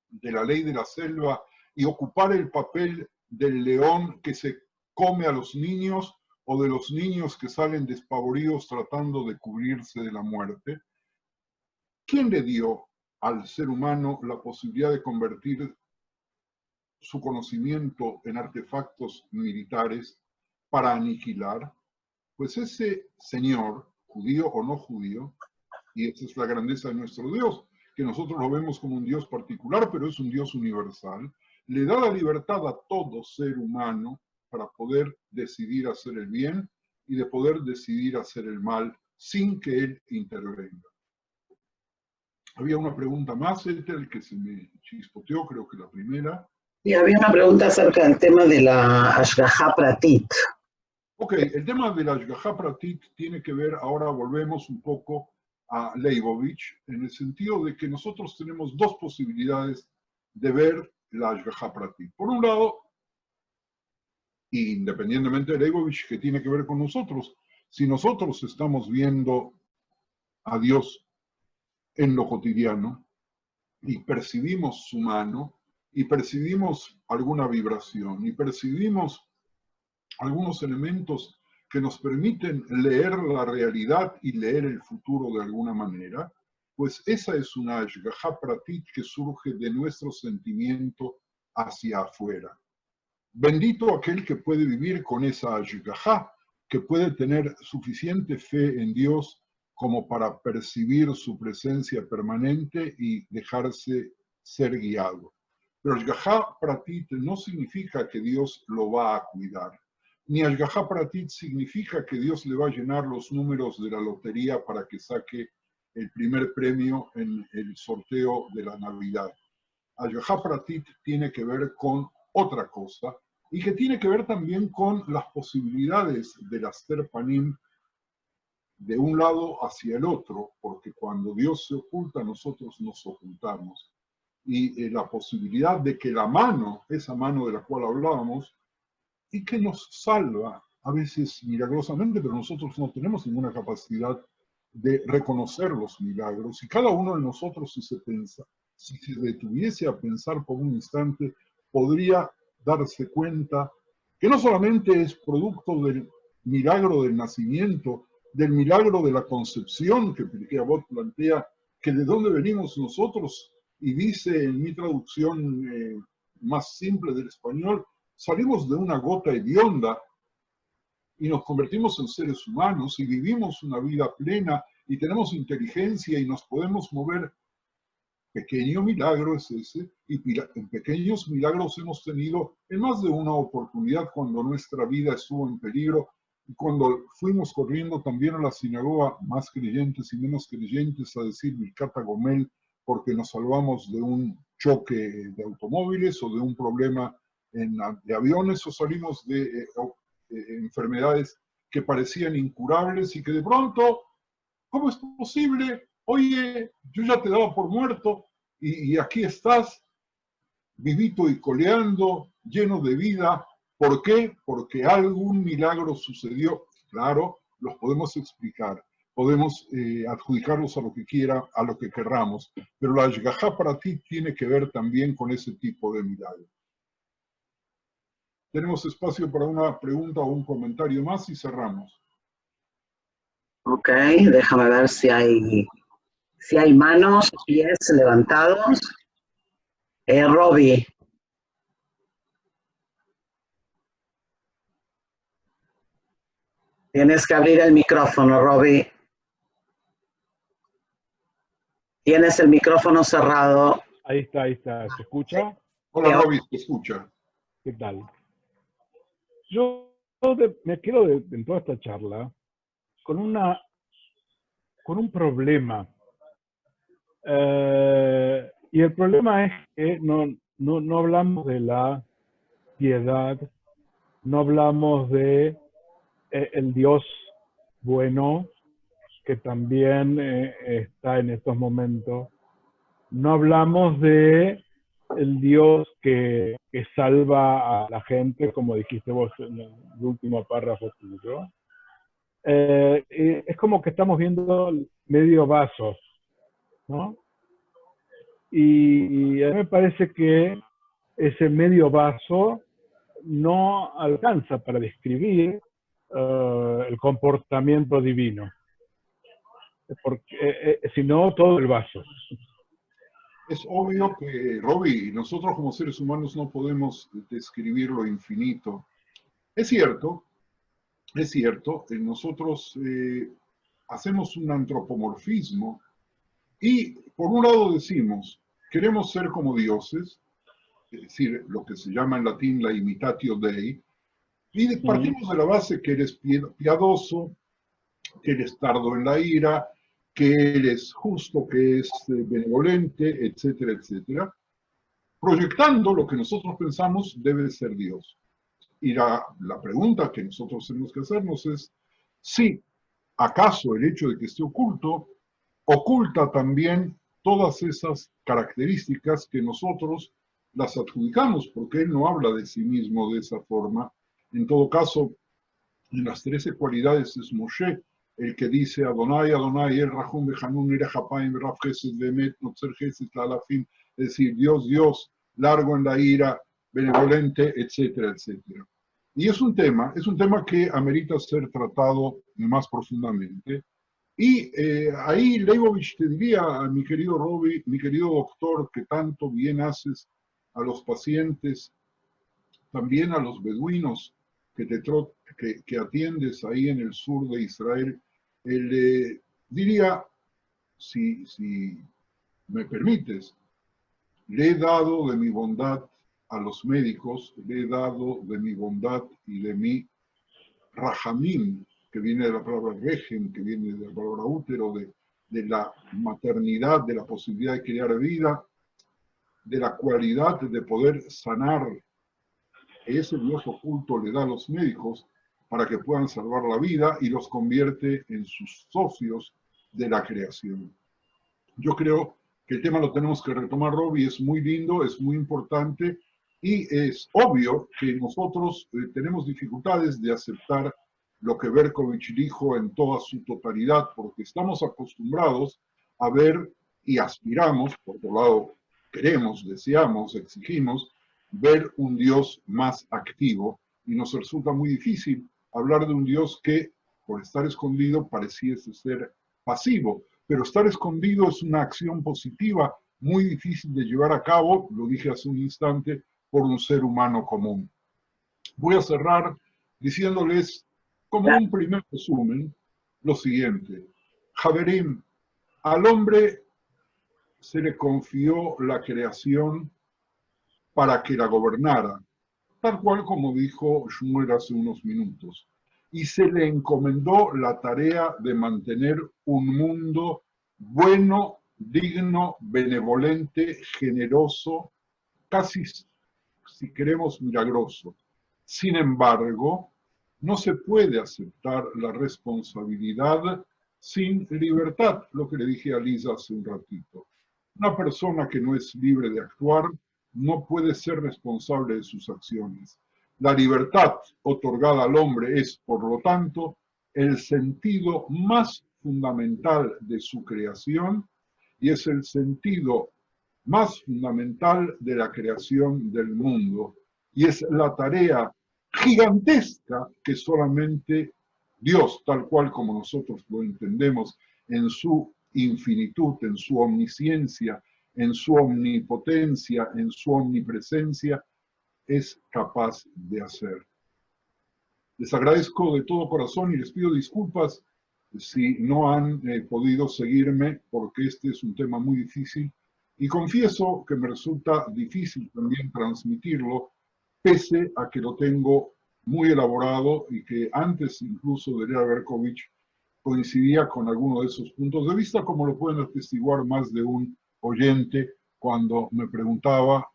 de la ley de la selva y ocupar el papel del león que se come a los niños o de los niños que salen despavoridos tratando de cubrirse de la muerte. ¿Quién le dio al ser humano la posibilidad de convertir su conocimiento en artefactos militares para aniquilar? Pues ese señor, judío o no judío, y esa es la grandeza de nuestro Dios, que nosotros lo vemos como un Dios particular, pero es un Dios universal, le da la libertad a todo ser humano para poder decidir hacer el bien y de poder decidir hacer el mal sin que él intervenga. Había una pregunta más, el que se me chispoteó, creo que la primera. Y había una pregunta acerca del tema de la Ashgaha Pratit. Ok, el tema de la Ashgaha Pratit tiene que ver, ahora volvemos un poco a Leibovich, en el sentido de que nosotros tenemos dos posibilidades de ver la Ashgaha Pratit. Por un lado, independientemente de Leibovich, que tiene que ver con nosotros, si nosotros estamos viendo a Dios en lo cotidiano y percibimos su mano, y percibimos alguna vibración, y percibimos algunos elementos que nos permiten leer la realidad y leer el futuro de alguna manera, pues esa es una Ashgaha Pratit que surge de nuestro sentimiento hacia afuera. Bendito aquel que puede vivir con esa Ashgaha, que puede tener suficiente fe en Dios como para percibir su presencia permanente y dejarse ser guiado. Pero Ashgaha Pratit no significa que Dios lo va a cuidar. Ni Ashgaha Pratit significa que Dios le va a llenar los números de la lotería para que saque el primer premio en el sorteo de la Navidad. Ashgaha Pratit tiene que ver con otra cosa y que tiene que ver también con las posibilidades del Aster Panim de un lado hacia el otro, porque cuando Dios se oculta, nosotros nos ocultamos. Y la posibilidad de que la mano, esa mano de la cual hablábamos, y que nos salva, a veces milagrosamente, pero nosotros no tenemos ninguna capacidad de reconocer los milagros. Y cada uno de nosotros, si se detuviese a pensar por un instante, podría darse cuenta que no solamente es producto del milagro del nacimiento, del milagro de la concepción que Pirkei Avot plantea, que de dónde venimos nosotros, y dice en mi traducción más simple del español, salimos de una gota hedionda y nos convertimos en seres humanos y vivimos una vida plena y tenemos inteligencia y nos podemos mover. Pequeño milagro es ese, y en pequeños milagros hemos tenido en más de una oportunidad cuando nuestra vida estuvo en peligro y cuando fuimos corriendo también a la sinagoga, más creyentes y menos creyentes, a decir Birkat Gomel, porque nos salvamos de un choque de automóviles o de un problema de aviones, o salimos de enfermedades que parecían incurables y que de pronto, ¿cómo es posible? Oye, yo ya te daba por muerto y aquí estás, vivito y coleando, lleno de vida. ¿Por qué? Porque algún milagro sucedió. Claro, los podemos explicar, podemos adjudicarlos a lo que quiera, a lo que querramos, pero la Ashgajá para ti tiene que ver también con ese tipo de milagro. Tenemos espacio para una pregunta o un comentario más y cerramos. Ok, déjame ver si hay manos, pies levantados. Robbie. Tienes que abrir el micrófono, Robbie. Tienes el micrófono cerrado. Ahí está. ¿Se escucha? Hola, Robbie, te escucha. ¿Qué tal? Yo me quedo en toda esta charla con un problema. Y el problema es que no hablamos de la piedad, no hablamos de el Dios bueno, que también está en estos momentos. No hablamos de el Dios que salva a la gente, como dijiste vos en el último párrafo tuyo. Es como que estamos viendo medio vaso, ¿no? Y a mí me parece que ese medio vaso no alcanza para describir el comportamiento divino, sino todo el vaso. Es obvio que, Robbie, nosotros como seres humanos no podemos describir lo infinito. Es cierto, nosotros hacemos un antropomorfismo y por un lado decimos, queremos ser como dioses, es decir, lo que se llama en latín la imitatio Dei, y partimos de la base que eres piadoso, que eres tardo en la ira, que eres justo, que es benevolente, etcétera, etcétera, proyectando lo que nosotros pensamos debe ser Dios. Y la pregunta que nosotros tenemos que hacernos es si acaso el hecho de que esté oculto oculta también todas esas características que nosotros las adjudicamos, porque él no habla de sí mismo de esa forma. En todo caso, en las 13 cualidades es Moshe el que dice Adonai, Adonai, el Rahum, Behanun, Irejapaim, Beraf Gesed, Bemet, Notzer Gesed, Lalafim, es decir, Dios, Dios, largo en la ira, benevolente, etcétera, etcétera. Y es un tema que amerita ser tratado más profundamente. Y ahí, Leibovich, te diría, mi querido Robbie, mi querido doctor, que tanto bien haces a los pacientes, también a los beduinos que atiendes ahí en el sur de Israel, diría, si me permites, le he dado de mi bondad a los médicos, le he dado de mi bondad y de mi rahamim, que viene de la palabra regen, que viene de la palabra útero, de la maternidad, de la posibilidad de crear vida, de la cualidad de poder sanar, que ese Dios oculto le da a los médicos para que puedan salvar la vida y los convierte en sus socios de la creación. Yo creo que el tema lo tenemos que retomar, Robbie, es muy lindo, es muy importante y es obvio que nosotros tenemos dificultades de aceptar lo que Berkovich dijo en toda su totalidad, porque estamos acostumbrados a ver y aspiramos, por otro lado, queremos, deseamos, exigimos, ver un Dios más activo y nos resulta muy difícil hablar de un Dios que, por estar escondido, pareciese ser pasivo. Pero estar escondido es una acción positiva muy difícil de llevar a cabo, lo dije hace un instante, por un ser humano común. Voy a cerrar diciéndoles, como un primer resumen, lo siguiente. Javerim, al hombre se le confió la creación para que la gobernara, tal cual como dijo Shmuel hace unos minutos. Y se le encomendó la tarea de mantener un mundo bueno, digno, benevolente, generoso, casi, si queremos, milagroso. Sin embargo, No se puede aceptar la responsabilidad sin libertad, lo que le dije a Lisa hace un ratito. Una persona que no es libre de actuar no puede ser responsable de sus acciones. La libertad otorgada al hombre es, por lo tanto, el sentido más fundamental de su creación y es el sentido más fundamental de la creación del mundo. Y es la tarea gigantesca que solamente Dios, tal cual como nosotros lo entendemos, en su infinitud, en su omnisciencia, en su omnipotencia, en su omnipresencia, es capaz de hacer. Les agradezco de todo corazón y les pido disculpas si no han podido seguirme, porque este es un tema muy difícil, y confieso que me resulta difícil también transmitirlo, pese a que lo tengo muy elaborado y que antes incluso de Lea Berkovich coincidía con alguno de esos puntos de vista, como lo pueden atestiguar más de un oyente cuando me preguntaba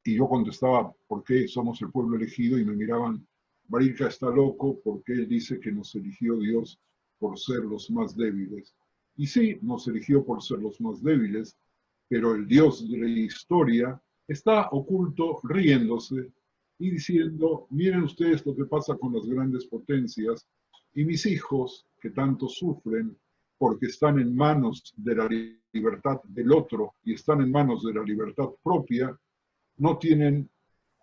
y yo contestaba por qué somos el pueblo elegido y me miraban, Barilka está loco porque él dice que nos eligió Dios por ser los más débiles. Y sí, nos eligió por ser los más débiles, pero el Dios de la historia está oculto riéndose y diciendo, miren ustedes lo que pasa con las grandes potencias y mis hijos que tanto sufren porque están en manos de la libertad del otro y están en manos de la libertad propia, no tienen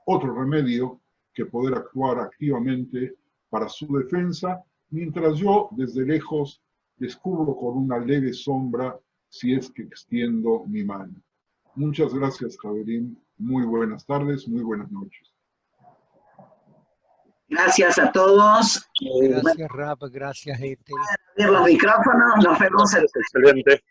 otro remedio que poder actuar activamente para su defensa, mientras yo desde lejos descubro con una leve sombra si es que extiendo mi mano. Muchas gracias, Javerín. Muy buenas tardes, muy buenas noches. Gracias a todos. Gracias, Rab, gracias, Ethel. Los micrófonos, nos vemos. Excelente.